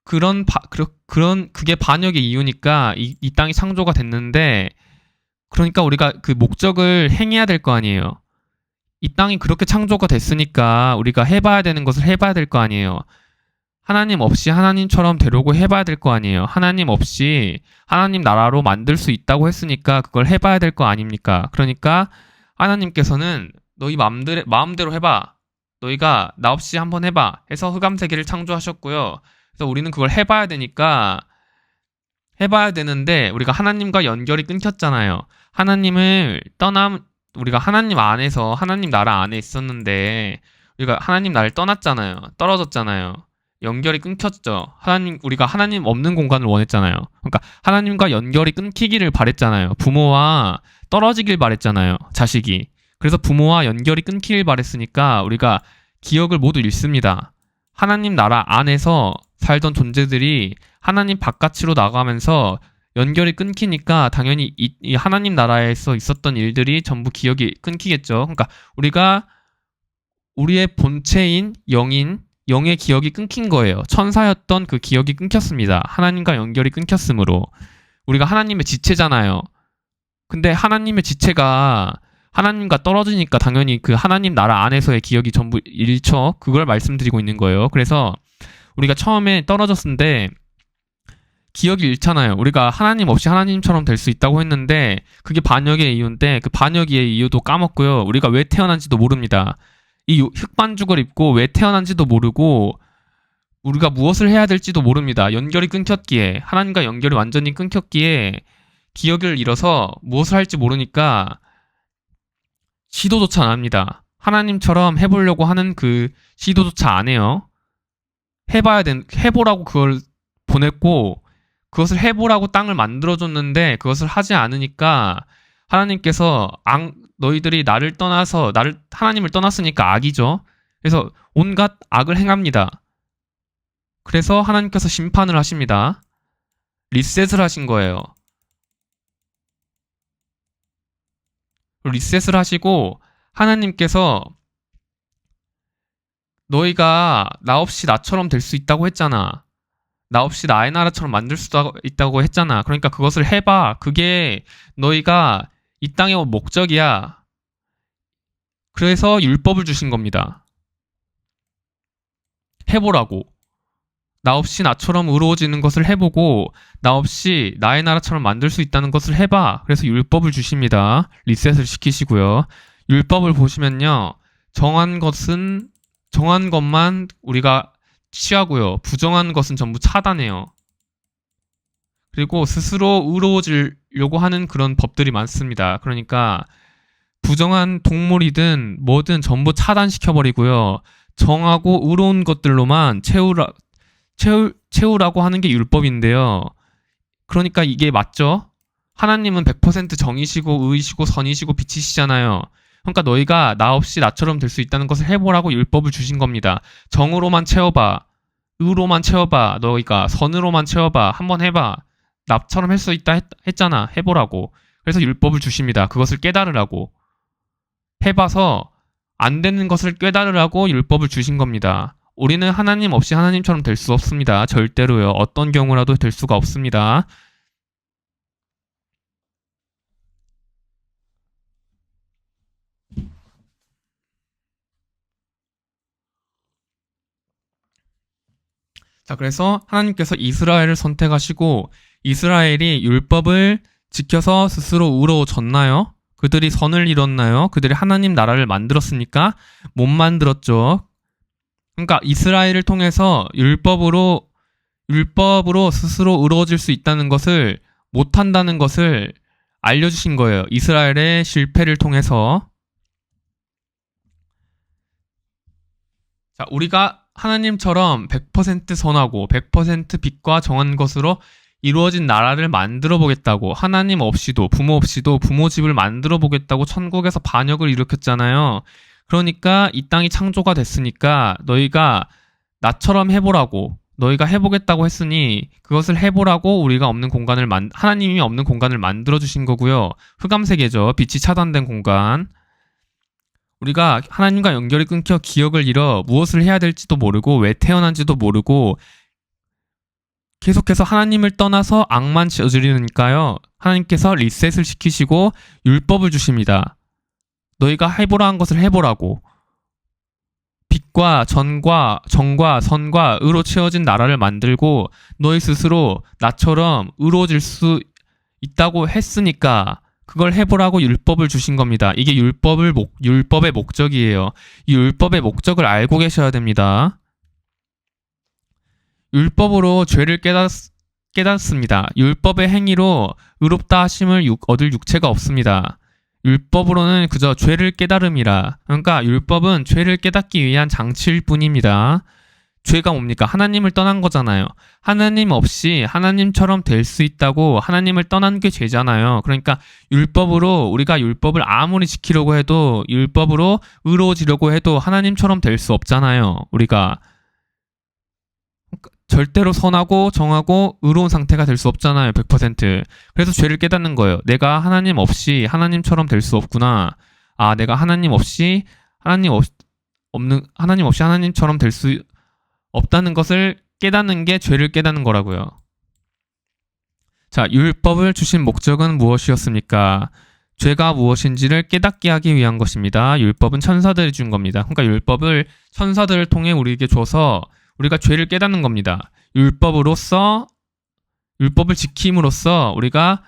그게 반역의 이유니까 이 땅이 창조가 됐는데, 그러니까 우리가 그 목적을 행해야 될 거 아니에요. 이 땅이 그렇게 창조가 됐으니까 우리가 해봐야 되는 것을 해봐야 될 거 아니에요. 하나님 없이 하나님처럼 되려고 해봐야 될 거 아니에요. 하나님 없이 하나님 나라로 만들 수 있다고 했으니까 그걸 해봐야 될 거 아닙니까? 그러니까 하나님께서는 너희 마음대로 해봐. 너희가 나 없이 한번 해봐. 해서 흑암세계를 창조하셨고요. 그래서 우리는 그걸 해봐야 되는데 우리가 하나님과 연결이 끊겼잖아요. 우리가 하나님 안에서 하나님 나라 안에 있었는데 우리가 하나님 나라를 떠났잖아요. 떨어졌잖아요. 연결이 끊겼죠. 우리가 하나님 없는 공간을 원했잖아요. 그러니까 하나님과 연결이 끊기기를 바랬잖아요. 부모와 떨어지길 바랬잖아요. 자식이. 그래서 부모와 연결이 끊기길 바랬으니까 우리가 기억을 모두 잃습니다. 하나님 나라 안에서 살던 존재들이 하나님 바깥으로 나가면서 연결이 끊기니까 당연히 이 하나님 나라에서 있었던 일들이 전부 기억이 끊기겠죠. 그러니까 우리가 우리의 본체인 영의 기억이 끊긴 거예요. 천사였던 그 기억이 끊겼습니다. 하나님과 연결이 끊겼으므로. 우리가 하나님의 지체잖아요. 근데 하나님의 지체가 하나님과 떨어지니까 당연히 그 하나님 나라 안에서의 기억이 전부 잃죠. 그걸 말씀드리고 있는 거예요. 그래서 우리가 처음에 떨어졌을 때 기억이 잃잖아요. 우리가 하나님 없이 하나님처럼 될 수 있다고 했는데 그게 반역의 이유인데 그 반역의 이유도 까먹고요. 우리가 왜 태어난지도 모릅니다. 이 흑반죽을 입고 왜 태어난지도 모르고 우리가 무엇을 해야 될지도 모릅니다. 연결이 끊겼기에, 하나님과 연결이 완전히 끊겼기에 기억을 잃어서 무엇을 할지 모르니까 시도조차 안 합니다. 하나님처럼 해보려고 하는 그 시도조차 안 해요. 해보라고 그걸 보냈고 그것을 해보라고 땅을 만들어줬는데 그것을 하지 않으니까 하나님께서 너희들이 하나님을 떠났으니까 악이죠. 그래서 온갖 악을 행합니다. 그래서 하나님께서 심판을 하십니다. 리셋을 하신 거예요. 리셋을 하시고 하나님께서 너희가 나 없이 나처럼 될 수 있다고 했잖아. 나 없이 나의 나라처럼 만들 수 있다고 했잖아. 그러니까 그것을 해봐. 그게 너희가 이 땅의 목적이야. 그래서 율법을 주신 겁니다. 해보라고. 나 없이 나처럼 의로워지는 것을 해보고 나 없이 나의 나라처럼 만들 수 있다는 것을 해봐. 그래서 율법을 주십니다. 리셋을 시키시고요. 율법을 보시면요. 정한 것만 우리가 취하고요. 부정한 것은 전부 차단해요. 그리고 스스로 의로워지려고 하는 그런 법들이 많습니다. 그러니까 부정한 동물이든 뭐든 전부 차단시켜버리고요. 정하고 의로운 것들로만 채우라고 하는 게 율법인데요. 그러니까 이게 맞죠? 하나님은 100% 정이시고 의이시고 선이시고 빛이시잖아요. 그러니까 너희가 나 없이 나처럼 될 수 있다는 것을 해보라고 율법을 주신 겁니다. 정으로만 채워봐. 의로만 채워봐. 너희가 선으로만 채워봐. 한번 해봐. 나처럼 할 수 있다 했잖아. 해보라고. 그래서 율법을 주십니다. 그것을 깨달으라고. 해봐서 안 되는 것을 깨달으라고 율법을 주신 겁니다. 우리는 하나님 없이 하나님처럼 될 수 없습니다. 절대로요. 어떤 경우라도 될 수가 없습니다. 자, 그래서 하나님께서 이스라엘을 선택하시고 이스라엘이 율법을 지켜서 스스로 의로워졌나요? 그들이 선을 이뤘나요? 그들이 하나님 나라를 만들었습니까? 못 만들었죠. 그러니까 이스라엘을 통해서 율법으로 스스로 의로워질 수 있다는 것을 못한다는 것을 알려주신 거예요. 이스라엘의 실패를 통해서. 자, 우리가 하나님처럼 100% 선하고 100% 빛과 정한 것으로 이루어진 나라를 만들어 보겠다고, 하나님 없이도 부모 없이도 부모 집을 만들어 보겠다고 천국에서 반역을 일으켰잖아요. 그러니까 이 땅이 창조가 됐으니까 너희가 나처럼 해보라고, 너희가 해보겠다고 했으니 그것을 해보라고 우리가 없는 공간을 하나님이 없는 공간을 만들어 주신 거고요. 흑암세계죠. 빛이 차단된 공간. 우리가 하나님과 연결이 끊겨 기억을 잃어 무엇을 해야 될지도 모르고 왜 태어난지도 모르고 계속해서 하나님을 떠나서 악만 저지르니까요. 하나님께서 리셋을 시키시고 율법을 주십니다. 너희가 해보라 한 것을 해보라고. 빛과 정과 선과 의로 채워진 나라를 만들고 너희 스스로 나처럼 의로워질 수 있다고 했으니까 그걸 해보라고 율법을 주신 겁니다. 이게 율법의 목적이에요. 이 율법의 목적을 알고 계셔야 됩니다. 율법으로 죄를 깨닫습니다. 율법의 행위로 의롭다 하심을 얻을 육체가 없습니다. 율법으로는 그저 죄를 깨달음이라. 그러니까 율법은 죄를 깨닫기 위한 장치일 뿐입니다. 죄가 뭡니까? 하나님을 떠난 거잖아요. 하나님 없이 하나님처럼 될 수 있다고 하나님을 떠난 게 죄잖아요. 그러니까 율법으로 우리가 율법을 아무리 지키려고 해도 율법으로 의로워지려고 해도 하나님처럼 될 수 없잖아요. 우리가 절대로 선하고 정하고 의로운 상태가 될 수 없잖아요. 100%. 그래서 죄를 깨닫는 거예요. 내가 하나님 없이 하나님처럼 될 수 없구나. 아, 내가 하나님 없이 하나님처럼 될 수 없다는 것을 깨닫는 게 죄를 깨닫는 거라고요. 자, 율법을 주신 목적은 무엇이었습니까? 죄가 무엇인지를 깨닫게 하기 위한 것입니다. 율법은 천사들이 준 겁니다. 그러니까 율법을 천사들을 통해 우리에게 줘서 우리가 죄를 깨닫는 겁니다. 율법을 지킴으로써 우리가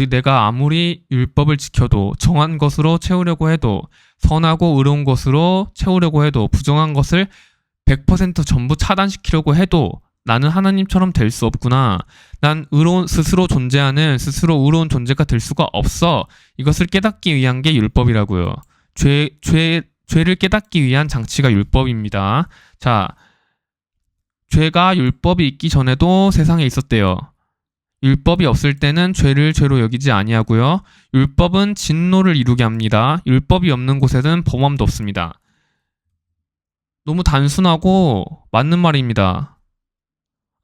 내가 아무리 율법을 지켜도 정한 것으로 채우려고 해도 선하고 의로운 것으로 채우려고 해도 부정한 것을 100% 전부 차단시키려고 해도 나는 하나님처럼 될 수 없구나. 난 스스로 의로운 존재가 될 수가 없어. 이것을 깨닫기 위한 게 율법이라고요. 죄를 깨닫기 위한 장치가 율법입니다. 자, 죄가 율법이 있기 전에도 세상에 있었대요. 율법이 없을 때는 죄를 죄로 여기지 아니하고요. 율법은 진노를 이루게 합니다. 율법이 없는 곳에는 범함도 없습니다. 너무 단순하고 맞는 말입니다.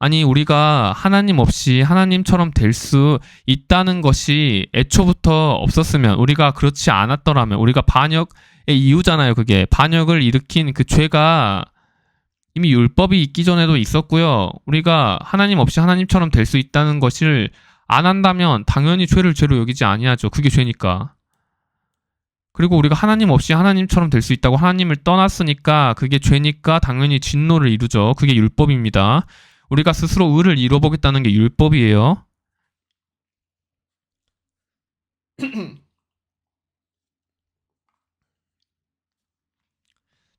아니, 우리가 하나님 없이 하나님처럼 될 수 있다는 것이 애초부터 없었으면, 우리가 그렇지 않았더라면, 우리가 반역의 이유잖아요. 그게 반역을 일으킨 그 죄가 이미 율법이 있기 전에도 있었고요. 우리가 하나님 없이 하나님처럼 될 수 있다는 것을 안 한다면 당연히 죄를 죄로 여기지 아니하죠. 그게 죄니까. 그리고 우리가 하나님 없이 하나님처럼 될 수 있다고 하나님을 떠났으니까 그게 죄니까 당연히 진노를 이루죠. 그게 율법입니다. 우리가 스스로 의를 이뤄보겠다는 게 율법이에요.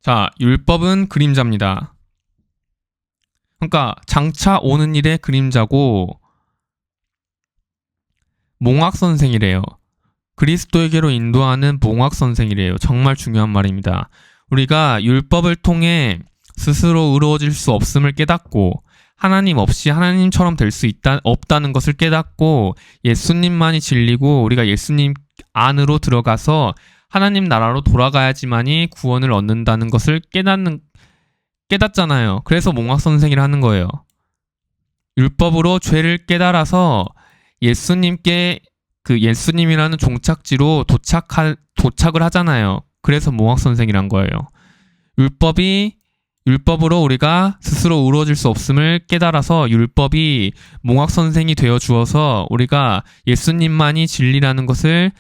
자, 율법은 그림자입니다. 그러니까 장차 오는 일의 그림자고 몽학선생이래요. 그리스도에게로 인도하는 몽학선생이래요. 정말 중요한 말입니다. 우리가 율법을 통해 스스로 의로워질 수 없음을 깨닫고 하나님 없이 하나님처럼 될 수 없다는 것을 깨닫고 예수님만이 진리고 우리가 예수님 안으로 들어가서 하나님 나라로 돌아가야지만이 구원을 얻는다는 것을 깨닫잖아요. 그래서 몽학선생이를 하는 거예요. 율법으로 죄를 깨달아서 예수님이라는 종착지로 도착을 하잖아요. 그래서 몽학선생이란 거예요. 율법으로 우리가 스스로 의로워질 수 없음을 깨달아서 율법이 몽학선생이 되어 주어서 우리가 예수님만이 진리라는 것을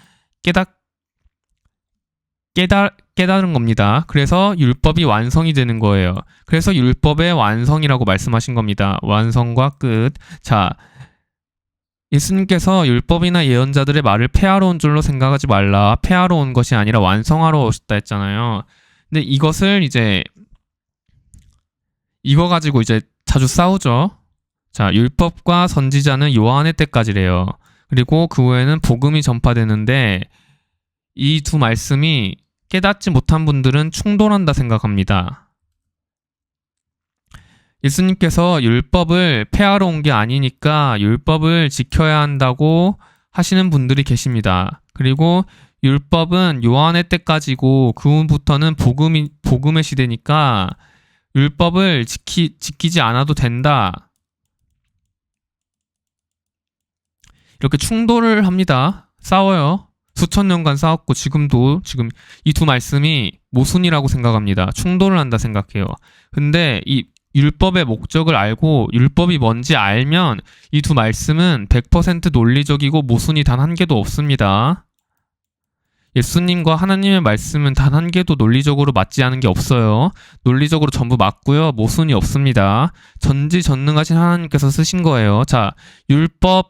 깨달은 겁니다. 그래서 율법이 완성이 되는 거예요. 그래서 율법의 완성이라고 말씀하신 겁니다. 완성과 끝. 자, 예수님께서 율법이나 예언자들의 말을 폐하러 온 줄로 생각하지 말라. 폐하러 온 것이 아니라 완성하러 오셨다 했잖아요. 근데 이거 가지고 이제 자주 싸우죠. 자, 율법과 선지자는 요한의 때까지래요. 그리고 그 후에는 복음이 전파되는데 이 두 말씀이 깨닫지 못한 분들은 충돌한다 생각합니다. 예수님께서 율법을 폐하러 온 게 아니니까 율법을 지켜야 한다고 하시는 분들이 계십니다. 그리고 율법은 요한의 때까지고 그 후부터는 복음의 시대니까 율법을 지키지 않아도 된다. 이렇게 충돌을 합니다. 싸워요. 수천 년간 싸웠고 지금 이 두 말씀이 모순이라고 생각합니다. 충돌을 한다 생각해요. 근데 이 율법의 목적을 알고 율법이 뭔지 알면 이 두 말씀은 100% 논리적이고 모순이 단 한 개도 없습니다. 예수님과 하나님의 말씀은 단 한 개도 논리적으로 맞지 않은 게 없어요. 논리적으로 전부 맞고요. 모순이 없습니다. 전지전능하신 하나님께서 쓰신 거예요. 자, 율법을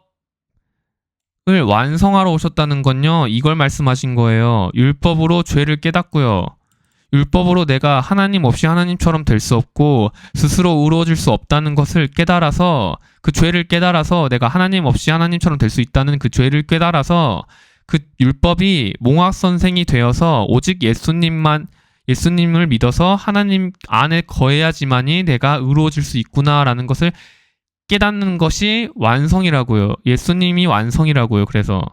완성하러 오셨다는 건요. 이걸 말씀하신 거예요. 율법으로 죄를 깨닫고요. 율법으로 내가 하나님 없이 하나님처럼 될 수 없고 스스로 의로워질 수 없다는 것을 깨달아서 그 죄를 깨달아서 내가 하나님 없이 하나님처럼 될 수 있다는 그 죄를 깨달아서 그 율법이 몽학선생이 되어서 오직 예수님을 믿어서 하나님 안에 거해야지만이 내가 의로워질 수 있구나라는 것을 깨닫는 것이 완성이라고요. 예수님이 완성이라고요. 그래서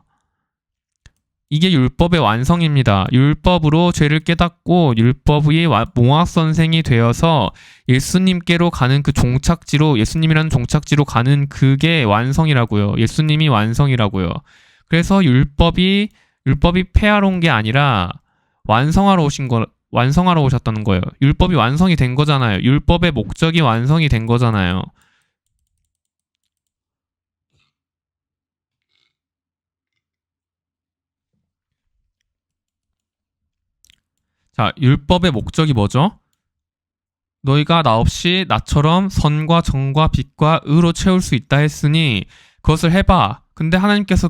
이게 율법의 완성입니다. 율법으로 죄를 깨닫고 율법이 몽학선생이 되어서 예수님께로 가는 그 종착지로 예수님이라는 종착지로 가는 그게 완성이라고요. 예수님이 완성이라고요. 그래서 율법이 폐하러 온 게 아니라 완성하러 오셨다는 거예요. 율법이 완성이 된 거잖아요. 율법의 목적이 완성이 된 거잖아요. 자, 율법의 목적이 뭐죠? 너희가 나 없이 나처럼 선과 정과 빛과 의로 채울 수 있다 했으니 그것을 해봐. 근데 하나님께서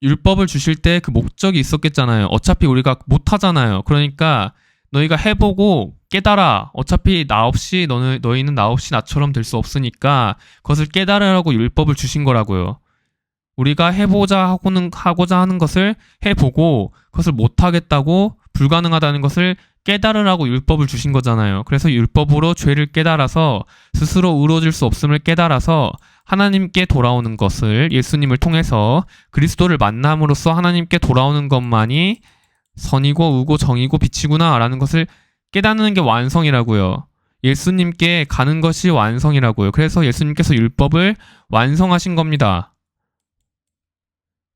율법을 주실 때 그 목적이 있었겠잖아요. 어차피 우리가 못하잖아요. 그러니까 너희가 해보고 깨달아. 어차피 너희는 나 없이 나처럼 될 수 없으니까 그것을 깨달으라고 율법을 주신 거라고요. 우리가 하고자 하는 것을 해보고 그것을 못하겠다고 불가능하다는 것을 깨달으라고 율법을 주신 거잖아요. 그래서 율법으로 죄를 깨달아서 스스로 의로워질 수 없음을 깨달아서 하나님께 돌아오는 것을 예수님을 통해서 그리스도를 만남으로써 하나님께 돌아오는 것만이 선이고 의고 정이고 빛이구나 라는 것을 깨닫는 게 완성이라고요. 예수님께 가는 것이 완성이라고요. 그래서 예수님께서 율법을 완성하신 겁니다.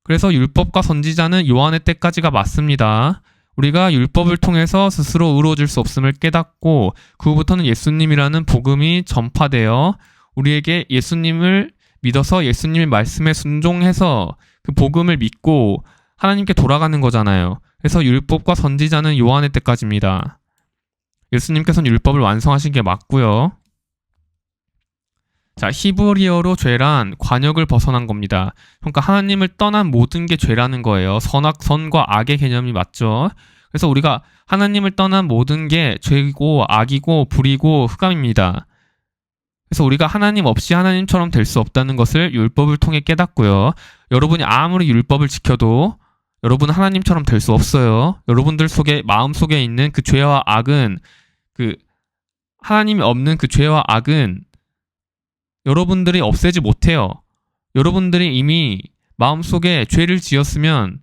그래서 율법과 선지자는 요한의 때까지가 맞습니다. 우리가 율법을 통해서 스스로 의로워질 수 없음을 깨닫고 그 후부터는 예수님이라는 복음이 전파되어 우리에게 예수님을 믿어서 예수님의 말씀에 순종해서 그 복음을 믿고 하나님께 돌아가는 거잖아요. 그래서 율법과 선지자는 요한의 때까지입니다. 예수님께서는 율법을 완성하신 게 맞고요. 자, 히브리어로 죄란 관역을 벗어난 겁니다. 그러니까 하나님을 떠난 모든 게 죄라는 거예요. 선과 악의 개념이 맞죠. 그래서 우리가 하나님을 떠난 모든 게 죄고 악이고 불이고 흑암입니다. 그래서 우리가 하나님 없이 하나님처럼 될 수 없다는 것을 율법을 통해 깨닫고요. 여러분이 아무리 율법을 지켜도 여러분은 하나님처럼 될 수 없어요. 여러분들 속에 마음속에 있는 그 죄와 악은 그 하나님이 없는 그 죄와 악은 여러분들이 없애지 못해요. 여러분들이 이미 마음속에 죄를 지었으면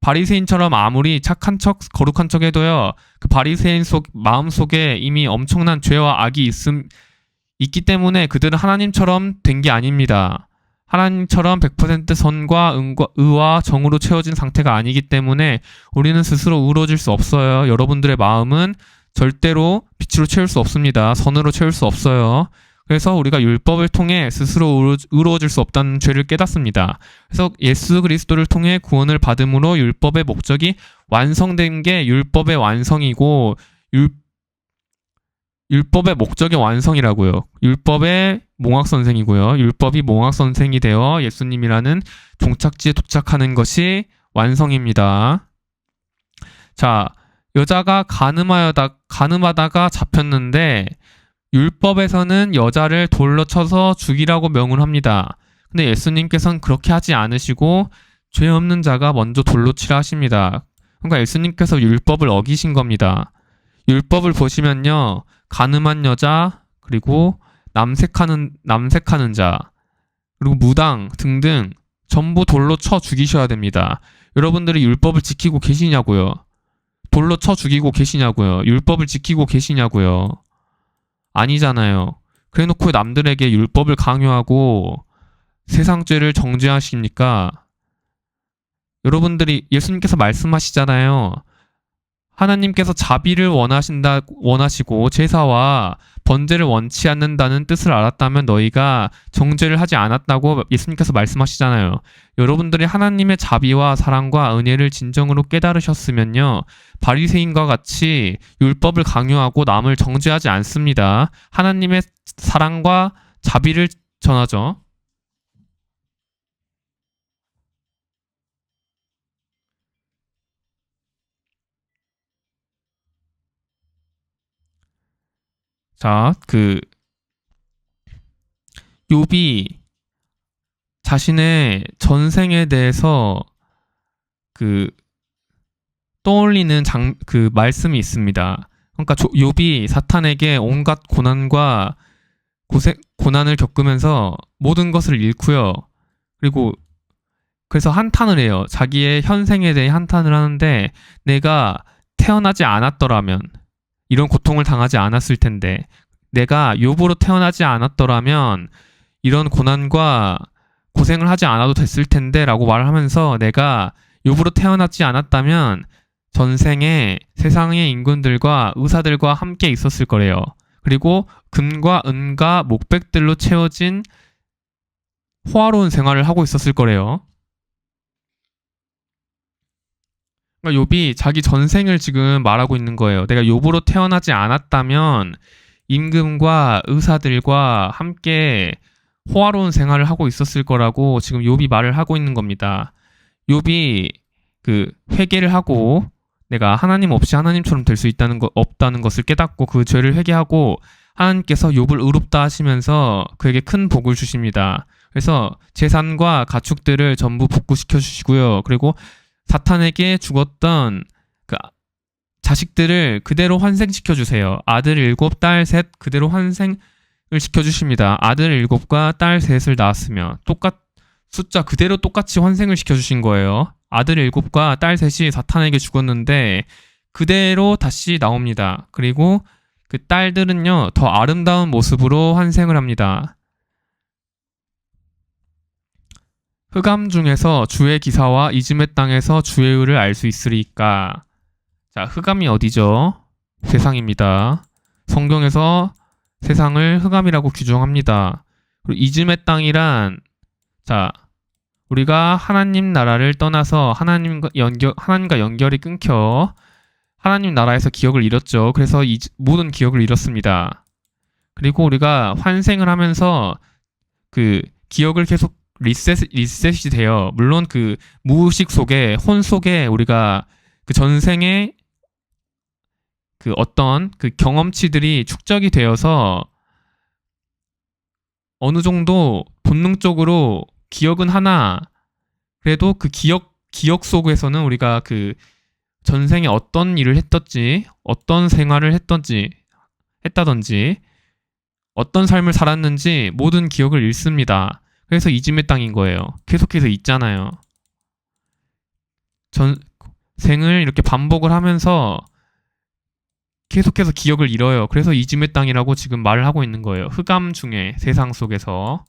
바리새인처럼 아무리 착한 척, 거룩한 척 해도요. 그 바리새인 마음속에 이미 엄청난 죄와 악이 있기 때문에 그들은 하나님처럼 된 게 아닙니다. 하나님처럼 100% 선과 의와 정으로 채워진 상태가 아니기 때문에 우리는 스스로 의로워질 수 없어요. 여러분들의 마음은 절대로 빛으로 채울 수 없습니다. 선으로 채울 수 없어요. 그래서 우리가 율법을 통해 스스로 의로워질 수 없다는 죄를 깨닫습니다. 그래서 예수 그리스도를 통해 구원을 받음으로 율법의 목적이 완성된 게 율법의 완성이고 율법의 목적의 완성이라고요. 율법의 몽학선생이고요. 율법이 몽학선생이 되어 예수님이라는 종착지에 도착하는 것이 완성입니다. 자, 여자가 가늠하다가 잡혔는데 율법에서는 여자를 돌로 쳐서 죽이라고 명을 합니다. 근데 예수님께서는 그렇게 하지 않으시고 죄 없는 자가 먼저 돌로 치라 하십니다. 그러니까 예수님께서 율법을 어기신 겁니다. 율법을 보시면요. 가늠한 여자, 그리고 남색하는 자, 그리고 무당 등등 전부 돌로 쳐 죽이셔야 됩니다. 여러분들이 율법을 지키고 계시냐고요? 돌로 쳐 죽이고 계시냐고요? 율법을 지키고 계시냐고요? 아니잖아요. 그래놓고 남들에게 율법을 강요하고 세상 죄를 정죄하십니까? 여러분들이 예수님께서 말씀하시잖아요. 하나님께서 자비를 원하시고 제사와 번제를 원치 않는다는 뜻을 알았다면 너희가 정죄를 하지 않았다고 예수님께서 말씀하시잖아요. 여러분들이 하나님의 자비와 사랑과 은혜를 진정으로 깨달으셨으면요. 바리새인과 같이 율법을 강요하고 남을 정죄하지 않습니다. 하나님의 사랑과 자비를 전하죠. 자, 욥이 자신의 전생에 대해서 떠올리는 말씀이 있습니다. 그러니까 욥이 사탄에게 온갖 고난과 고난을 겪으면서 모든 것을 잃고요. 그리고 그래서 한탄을 해요. 자기의 현생에 대해 한탄을 하는데 내가 태어나지 않았더라면 이런 고통을 당하지 않았을 텐데 내가 욥으로 태어나지 않았더라면 이런 고난과 고생을 하지 않아도 됐을 텐데 라고 말을 하면서 내가 욥으로 태어나지 않았다면 전생에 세상의 인군들과 의사들과 함께 있었을 거래요. 그리고 금과 은과 목백들로 채워진 호화로운 생활을 하고 있었을 거래요. 그러니까 욥이 자기 전생을 지금 말하고 있는 거예요. 내가 욥으로 태어나지 않았다면 임금과 의사들과 함께 호화로운 생활을 하고 있었을 거라고 지금 욥이 말을 하고 있는 겁니다. 욥이 회개를 하고 내가 하나님 없이 하나님처럼 될 수 없다는 것을 깨닫고 그 죄를 회개하고 하나님께서 욥을 의롭다 하시면서 그에게 큰 복을 주십니다. 그래서 재산과 가축들을 전부 복구시켜 주시고요. 그리고 사탄에게 죽었던 자식들을 그대로 환생시켜 주세요. 아들 7, 딸 3 그대로 환생을 시켜주십니다. 아들 7과 딸 3을 낳았으며 숫자 그대로 똑같이 환생을 시켜주신 거예요. 아들 7과 딸 3이 사탄에게 죽었는데 그대로 다시 나옵니다. 그리고 그 딸들은요 더 아름다운 모습으로 환생을 합니다. 흑암 중에서 주의 기사와 이즘의 땅에서 주의 의를 알 수 있으리까. 자, 흑암이 어디죠? 세상입니다. 성경에서 세상을 흑암이라고 규정합니다. 그리고 이즘의 땅이란, 자, 우리가 하나님 나라를 떠나서 하나님과 연결이 끊겨 하나님 나라에서 기억을 잃었죠. 그래서 모든 기억을 잃었습니다. 그리고 우리가 환생을 하면서 그 기억을 계속 리셋이 돼요. 물론 그 무의식 속에, 혼 속에 우리가 그 전생에 그 어떤 그 경험치들이 축적이 되어서 어느 정도 본능적으로 기억은 하나, 그래도 그 기억 속에서는 우리가 그 전생에 어떤 일을 했던지, 어떤 생활을 했다든지, 어떤 삶을 살았는지 모든 기억을 잃습니다. 그래서 이즘의 땅인 거예요. 계속해서 잊잖아요. 생을 이렇게 반복을 하면서 계속해서 기억을 잃어요. 그래서 이즘의 땅이라고 지금 말을 하고 있는 거예요. 흑암 중에 세상 속에서.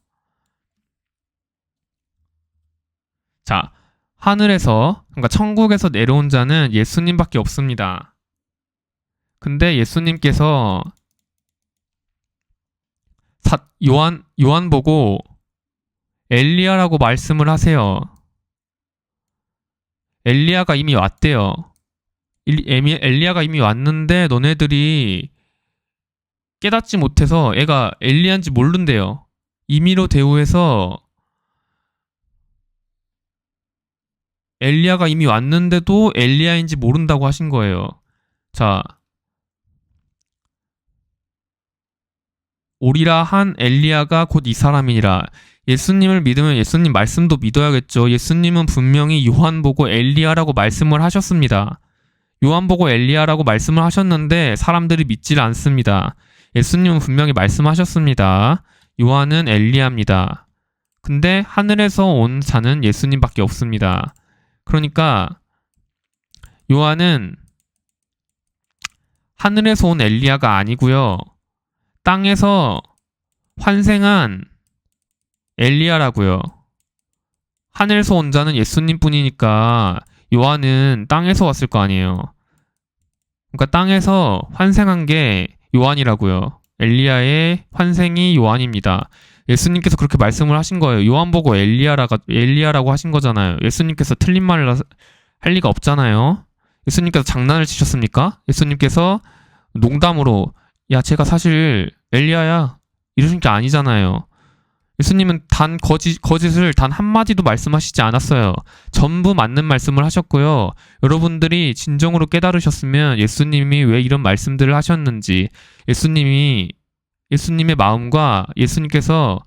자, 하늘에서, 그러니까 천국에서 내려온 자는 예수님밖에 없습니다. 근데 예수님께서 요한 보고 엘리야라고 말씀을 하세요. 엘리야가 이미 왔대요. 엘리야가 이미 왔는데 너네들이 깨닫지 못해서 애가 엘리야인지 모른대요. 임의로 대우해서 엘리야가 이미 왔는데도 엘리야인지 모른다고 하신 거예요. 자, 오리라 한 엘리야가 곧 이 사람이니라. 예수님을 믿으면 예수님 말씀도 믿어야겠죠. 예수님은 분명히 요한 보고 엘리야라고 말씀을 하셨습니다. 요한 보고 엘리야라고 말씀을 하셨는데 사람들이 믿질 않습니다. 예수님은 분명히 말씀하셨습니다. 요한은 엘리야입니다. 근데 하늘에서 온 자는 예수님밖에 없습니다. 그러니까 요한은 하늘에서 온 엘리야가 아니고요. 땅에서 환생한 엘리야라고요. 하늘에서 온 자는 예수님뿐이니까 요한은 땅에서 왔을 거 아니에요. 그러니까 땅에서 환생한 게 요한이라고요. 엘리야의 환생이 요한입니다. 예수님께서 그렇게 말씀을 하신 거예요. 요한 보고 엘리야라고 하신 거잖아요. 예수님께서 틀린 말을 할 리가 없잖아요. 예수님께서 장난을 치셨습니까? 예수님께서 농담으로 야, 제가 사실 엘리야야 이러신 게 아니잖아요. 예수님은 거짓을 단 한마디도 말씀하시지 않았어요. 전부 맞는 말씀을 하셨고요. 여러분들이 진정으로 깨달으셨으면 예수님이 왜 이런 말씀들을 하셨는지, 예수님의 마음과 예수님께서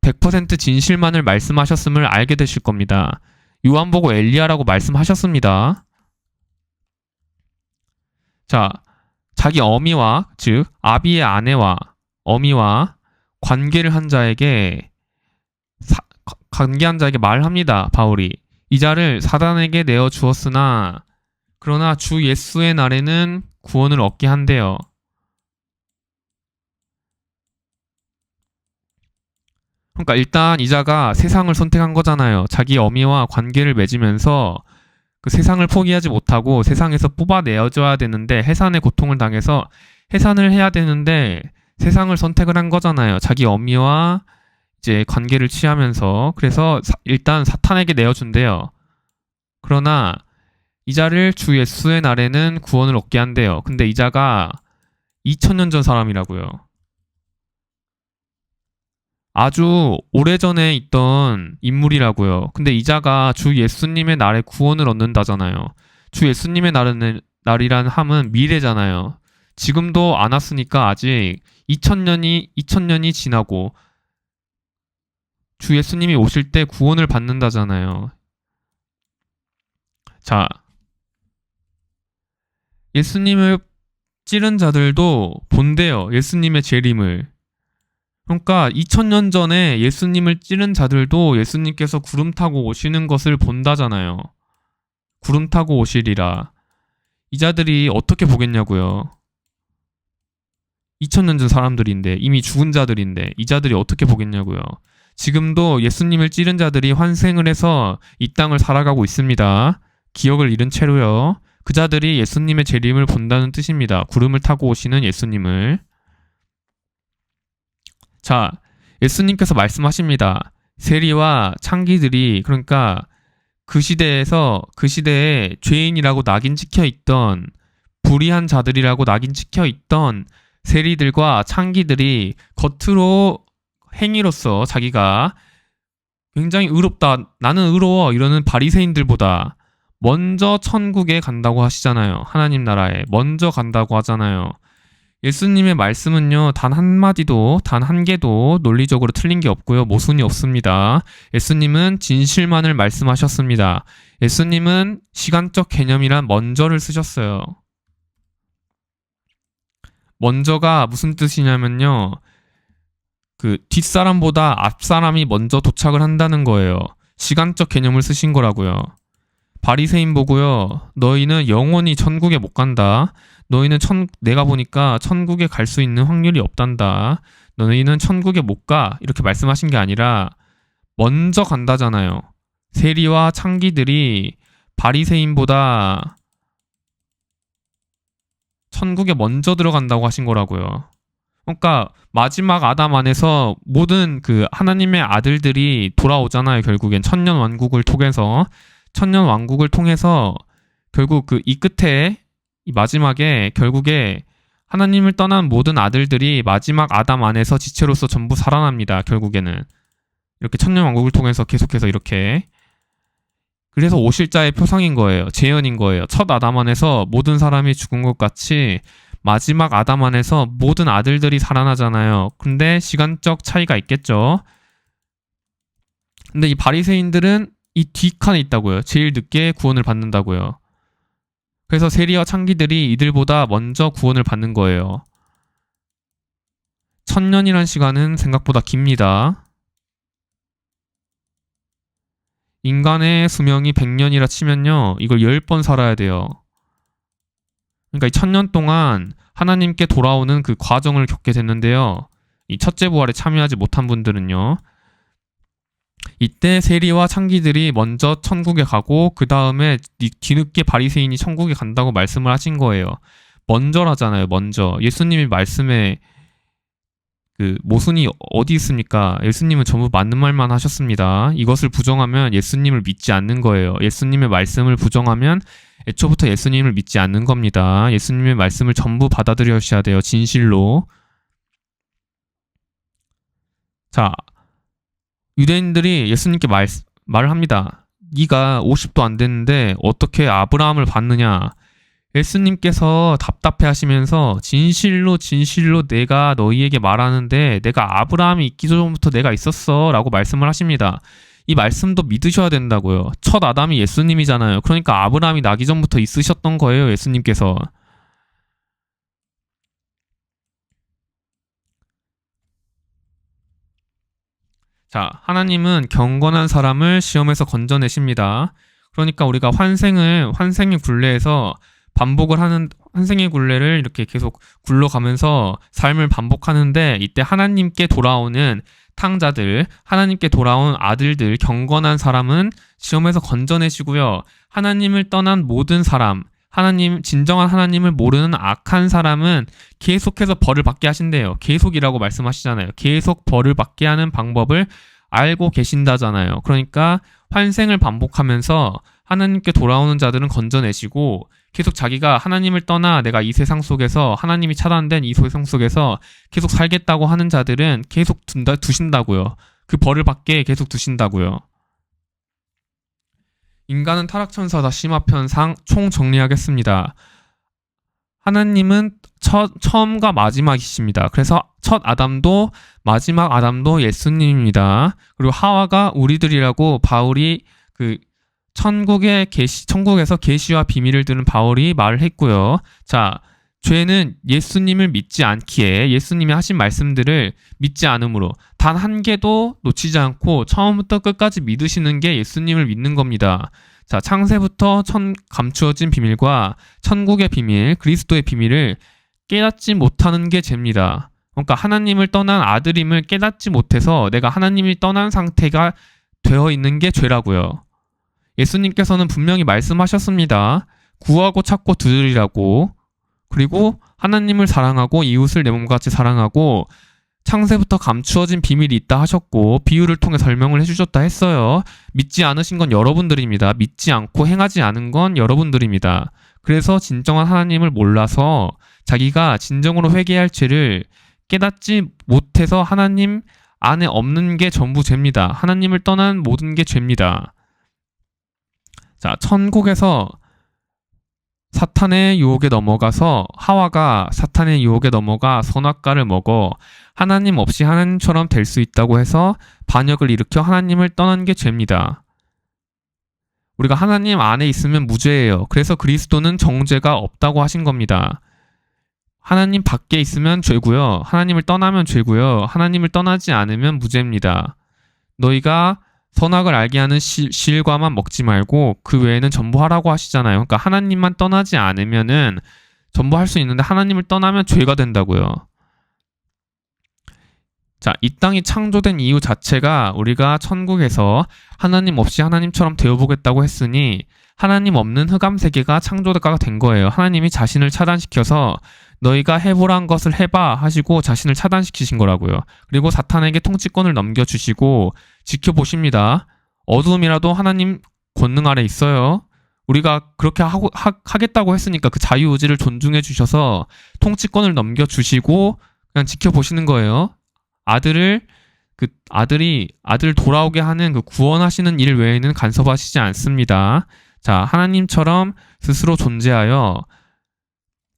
100% 진실만을 말씀하셨음을 알게 되실 겁니다. 요한 보고 엘리야라고 말씀하셨습니다. 자, 자기 어미와, 즉 아비의 아내와 어미와 관계한 자에게 말합니다. 바울이 이 자를 사단에게 내어 주었으나 그러나 주 예수의 날에는 구원을 얻게 한대요. 그러니까 일단 이 자가 세상을 선택한 거잖아요. 자기 어미와 관계를 맺으면서 그 세상을 포기하지 못하고 세상에서 뽑아내어줘야 되는데 해산의 고통을 당해서 해산을 해야 되는데 세상을 선택을 한 거잖아요. 자기 어미와 이제 관계를 취하면서. 그래서 일단 사탄에게 내어준대요. 그러나 이 자를 주 예수의 날에는 구원을 얻게 한대요. 근데 이 자가 2000년 전 사람이라고요. 아주 오래전에 있던 인물이라고요. 근데 이 자가 주 예수님의 날에 구원을 얻는다잖아요. 주 예수님의 날이란 함은 미래잖아요. 지금도 안 왔으니까 아직 2000년이 지나고 주 예수님이 오실 때 구원을 받는다잖아요. 자, 예수님을 찌른 자들도 본대요. 예수님의 재림을. 그러니까 2000년 전에 예수님을 찌른 자들도 예수님께서 구름 타고 오시는 것을 본다잖아요. 구름 타고 오시리라. 이 자들이 어떻게 보겠냐고요. 2000년 전 사람들인데, 이미 죽은 자들인데 이 자들이 어떻게 보겠냐고요. 지금도 예수님을 찌른 자들이 환생을 해서 이 땅을 살아가고 있습니다. 기억을 잃은 채로요. 그 자들이 예수님의 재림을 본다는 뜻입니다. 구름을 타고 오시는 예수님을. 자, 예수님께서 말씀하십니다. 세리와 창기들이, 그러니까 그 시대에 죄인이라고 낙인 찍혀 있던, 불의한 자들이라고 낙인 찍혀 있던 세리들과 창기들이 겉으로 행위로서 자기가 굉장히 의롭다, 나는 의로워 이러는 바리새인들보다 먼저 천국에 간다고 하시잖아요. 하나님 나라에 먼저 간다고 하잖아요. 예수님의 말씀은요, 단 한마디도, 단 한 개도 논리적으로 틀린 게 없고요, 모순이 없습니다. 예수님은 진실만을 말씀하셨습니다. 예수님은 시간적 개념이란 먼저를 쓰셨어요. 먼저가 무슨 뜻이냐면요, 그 뒷사람보다 앞사람이 먼저 도착을 한다는 거예요. 시간적 개념을 쓰신 거라고요. 바리새인 보고요, 너희는 영원히 천국에 못 간다. 너희는 내가 보니까 천국에 갈 수 있는 확률이 없단다. 너희는 천국에 못 가. 이렇게 말씀하신 게 아니라 먼저 간다잖아요. 세리와 창기들이 바리새인보다 천국에 먼저 들어간다고 하신 거라고요. 그러니까 마지막 아담 안에서 모든 그 하나님의 아들들이 돌아오잖아요. 결국엔 천년왕국을 통해서 결국 그 이 끝에, 이 마지막에 결국에 하나님을 떠난 모든 아들들이 마지막 아담 안에서 지체로서 전부 살아납니다. 결국에는 이렇게 천년왕국을 통해서 계속해서 이렇게. 그래서 오실자의 표상인 거예요. 재현인 거예요. 첫 아담 안에서 모든 사람이 죽은 것 같이 마지막 아담 안에서 모든 아들들이 살아나잖아요. 근데 시간적 차이가 있겠죠. 근데 이 바리새인들은 이 뒷칸에 있다고요. 제일 늦게 구원을 받는다고요. 그래서 세리와 창기들이 이들보다 먼저 구원을 받는 거예요. 1000년이란 시간은 생각보다 깁니다. 인간의 수명이 100년이라 치면요, 이걸 10번 살아야 돼요. 그러니까 이 1000년 동안 하나님께 돌아오는 그 과정을 겪게 됐는데요, 이 첫째 부활에 참여하지 못한 분들은요, 이때 세리와 창기들이 먼저 천국에 가고 그 다음에 뒤늦게 바리새인이 천국에 간다고 말씀을 하신 거예요. 먼저라잖아요. 먼저. 예수님이 말씀에 그 모순이 어디 있습니까? 예수님은 전부 맞는 말만 하셨습니다. 이것을 부정하면 예수님을 믿지 않는 거예요. 예수님의 말씀을 부정하면 애초부터 예수님을 믿지 않는 겁니다. 예수님의 말씀을 전부 받아들여셔야 돼요. 진실로. 자, 유대인들이 예수님께 말을 합니다. 네가 50도 안 됐는데 어떻게 아브라함을 봤느냐? 예수님께서 답답해 하시면서 진실로 내가 너희에게 말하는데 내가 아브라함이 있기 전부터 내가 있었어 라고 말씀을 하십니다. 이 말씀도 믿으셔야 된다고요. 첫 아담이 예수님이잖아요. 그러니까 아브라함이 나기 전부터 있으셨던 거예요. 예수님께서. 자, 하나님은 경건한 사람을 시험에서 건져내십니다. 그러니까 우리가 환생의 굴레에서 반복을 하는, 환생의 굴레를 이렇게 계속 굴러가면서 삶을 반복하는데, 이때 하나님께 돌아오는 탕자들, 하나님께 돌아온 아들들, 경건한 사람은 시험에서 건져내시고요. 하나님을 떠난 모든 사람, 진정한 하나님을 모르는 악한 사람은 계속해서 벌을 받게 하신대요. 계속이라고 말씀하시잖아요. 계속 벌을 받게 하는 방법을 알고 계신다잖아요. 그러니까 환생을 반복하면서 하나님께 돌아오는 자들은 건져내시고, 계속 자기가 하나님을 떠나 내가 이 세상 속에서, 하나님이 차단된 이 세상 속에서 계속 살겠다고 하는 자들은 계속 두신다고요. 그 벌을 받게 계속 두신다고요. 인간은 타락천사다. 심화편상 총정리하겠습니다. 하나님은 처음과 마지막이십니다. 그래서 첫 아담도 마지막 아담도 예수님입니다. 그리고 하와가 우리들이라고 바울이 천국에서 계시와 비밀을 들은 바울이 말을 했고요. 자, 죄는 예수님을 믿지 않기에, 예수님이 하신 말씀들을 믿지 않으므로 단 한 개도 놓치지 않고 처음부터 끝까지 믿으시는 게 예수님을 믿는 겁니다. 자, 창세부터 감추어진 비밀과 천국의 비밀, 그리스도의 비밀을 깨닫지 못하는 게 죄입니다. 그러니까 하나님을 떠난 아들임을 깨닫지 못해서 내가 하나님이 떠난 상태가 되어 있는 게 죄라고요. 예수님께서는 분명히 말씀하셨습니다. 구하고 찾고 두드리라고. 그리고 하나님을 사랑하고 이웃을 내 몸과 같이 사랑하고 창세부터 감추어진 비밀이 있다 하셨고 비유를 통해 설명을 해주셨다 했어요. 믿지 않으신 건 여러분들입니다. 믿지 않고 행하지 않은 건 여러분들입니다. 그래서 진정한 하나님을 몰라서 자기가 진정으로 회개할 죄를 깨닫지 못해서 하나님 안에 없는 게 전부 죄입니다. 하나님을 떠난 모든 게 죄입니다. 자, 천국에서 사탄의 유혹에 넘어가서 하와가 사탄의 유혹에 넘어가 선악과를 먹어 하나님 없이 하나님처럼 될 수 있다고 해서 반역을 일으켜 하나님을 떠난 게 죄입니다. 우리가 하나님 안에 있으면 무죄예요. 그래서 그리스도는 정죄가 없다고 하신 겁니다. 하나님 밖에 있으면 죄고요. 하나님을 떠나면 죄고요. 하나님을 떠나지 않으면 무죄입니다. 너희가 선악을 알게 하는 실과만 먹지 말고 그 외에는 전부 하라고 하시잖아요. 그러니까 하나님만 떠나지 않으면은 전부 할 수 있는데 하나님을 떠나면 죄가 된다고요. 자, 이 땅이 창조된 이유 자체가 우리가 천국에서 하나님 없이 하나님처럼 되어보겠다고 했으니 하나님 없는 흑암 세계가 창조가 된 거예요. 하나님이 자신을 차단시켜서 너희가 해보란 것을 해봐 하시고 자신을 차단시키신 거라고요. 그리고 사탄에게 통치권을 넘겨주시고 지켜보십니다. 어두움이라도 하나님 권능 아래 있어요. 우리가 그렇게 하겠다고 했으니까 그 자유의지를 존중해 주셔서 통치권을 넘겨주시고 그냥 지켜보시는 거예요. 아들을 돌아오게 하는 그 구원하시는 일 외에는 간섭하시지 않습니다. 자, 하나님처럼 스스로 존재하여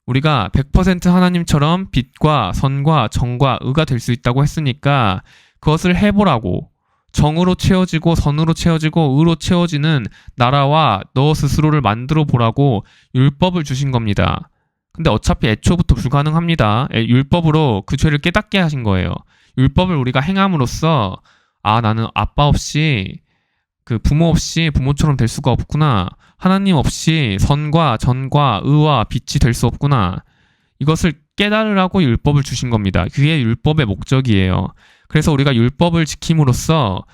우리가 100% 하나님처럼 빛과 선과 정과 의가 될 수 있다고 했으니까 그것을 해보라고 정으로 채워지고 선으로 채워지고 의로 채워지는 나라와 너 스스로를 만들어 보라고 율법을 주신 겁니다. 근데 어차피 애초부터 불가능합니다. 율법으로 그 죄를 깨닫게 하신 거예요. 율법을 우리가 행함으로써 나는 아빠 없이 그 부모 없이 부모처럼 될 수가 없구나. 하나님 없이 선과 전과 의와 빛이 될 수 없구나. 이것을 깨달으라고 율법을 주신 겁니다. 그게 율법의 목적이에요. 그래서 우리가 율법을 지킴으로써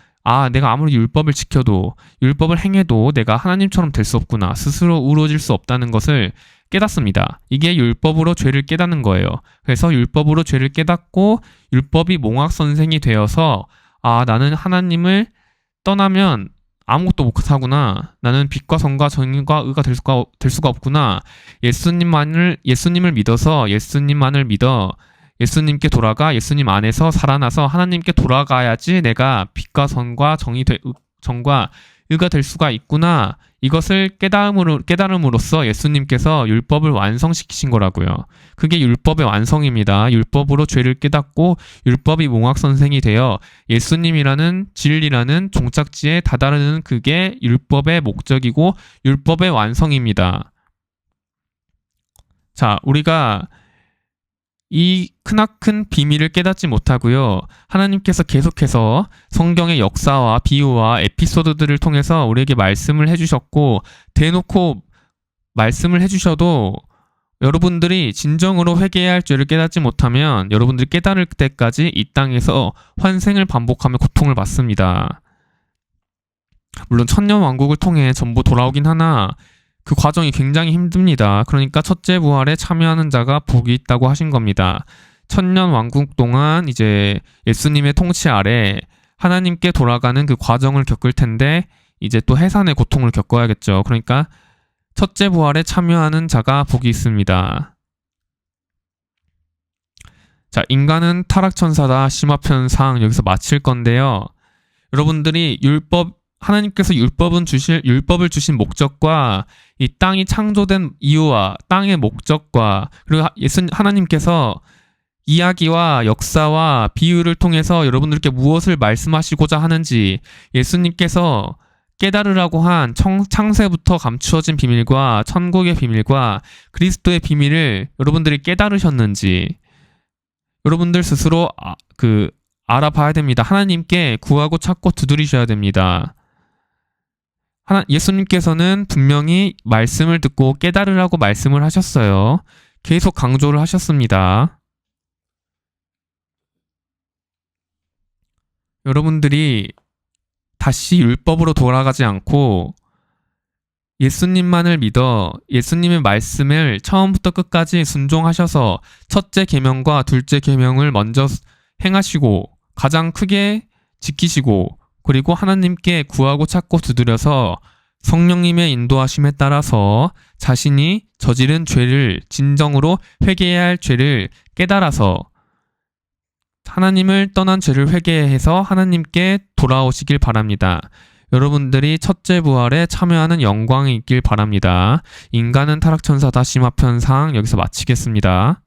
내가 아무리 율법을 지켜도 율법을 행해도 내가 하나님처럼 될 수 없구나. 스스로 의로워질 수 없다는 것을 깨닫습니다. 이게 율법으로 죄를 깨닫는 거예요. 그래서 율법으로 죄를 깨닫고 율법이 몽학선생이 되어서 나는 하나님을 떠나면 아무것도 못하구나. 나는 빛과 선과 정의과 의가 될 수가 없구나. 예수님을 믿어서 예수님만을 믿어 예수님께 돌아가 예수님 안에서 살아나서 하나님께 돌아가야지 내가 빛과 선과 정과 의가 될 수가 있구나. 이것을 깨달음으로써 예수님께서 율법을 완성시키신 거라고요. 그게 율법의 완성입니다. 율법으로 죄를 깨닫고 율법이 몽학선생이 되어 예수님이라는 진리라는 종착지에 다다르는 그게 율법의 목적이고 율법의 완성입니다. 자, 우리가 이 크나큰 비밀을 깨닫지 못하고요. 하나님께서 계속해서 성경의 역사와 비유와 에피소드들을 통해서 우리에게 말씀을 해주셨고 대놓고 말씀을 해주셔도 여러분들이 진정으로 회개해야 할 죄를 깨닫지 못하면 여러분들이 깨달을 때까지 이 땅에서 환생을 반복하며 고통을 받습니다. 물론 천년왕국을 통해 전부 돌아오긴 하나 그 과정이 굉장히 힘듭니다. 그러니까 첫째 부활에 참여하는 자가 복이 있다고 하신 겁니다. 천년 왕국 동안 이제 예수님의 통치 아래 하나님께 돌아가는 그 과정을 겪을 텐데 이제 또 해산의 고통을 겪어야겠죠. 그러니까 첫째 부활에 참여하는 자가 복이 있습니다. 자, 인간은 타락천사다 심화편 상 여기서 마칠 건데요. 여러분들이 하나님께서 율법을 주신 목적과 이 땅이 창조된 이유와 땅의 목적과 그리고 하나님께서 이야기와 역사와 비유를 통해서 여러분들께 무엇을 말씀하시고자 하는지 예수님께서 깨달으라고 한 창세부터 감추어진 비밀과 천국의 비밀과 그리스도의 비밀을 여러분들이 깨달으셨는지 여러분들 스스로 알아봐야 됩니다. 하나님께 구하고 찾고 두드리셔야 됩니다. 예수님께서는 분명히 말씀을 듣고 깨달으라고 말씀을 하셨어요. 계속 강조를 하셨습니다. 여러분들이 다시 율법으로 돌아가지 않고 예수님만을 믿어 예수님의 말씀을 처음부터 끝까지 순종하셔서 첫째 계명과 둘째 계명을 먼저 행하시고 가장 크게 지키시고 그리고 하나님께 구하고 찾고 두드려서 성령님의 인도하심에 따라서 자신이 저지른 죄를 진정으로 회개해야 할 죄를 깨달아서 하나님을 떠난 죄를 회개해서 하나님께 돌아오시길 바랍니다. 여러분들이 첫째 부활에 참여하는 영광이 있길 바랍니다. 인간은 타락천사다 심화편상 여기서 마치겠습니다.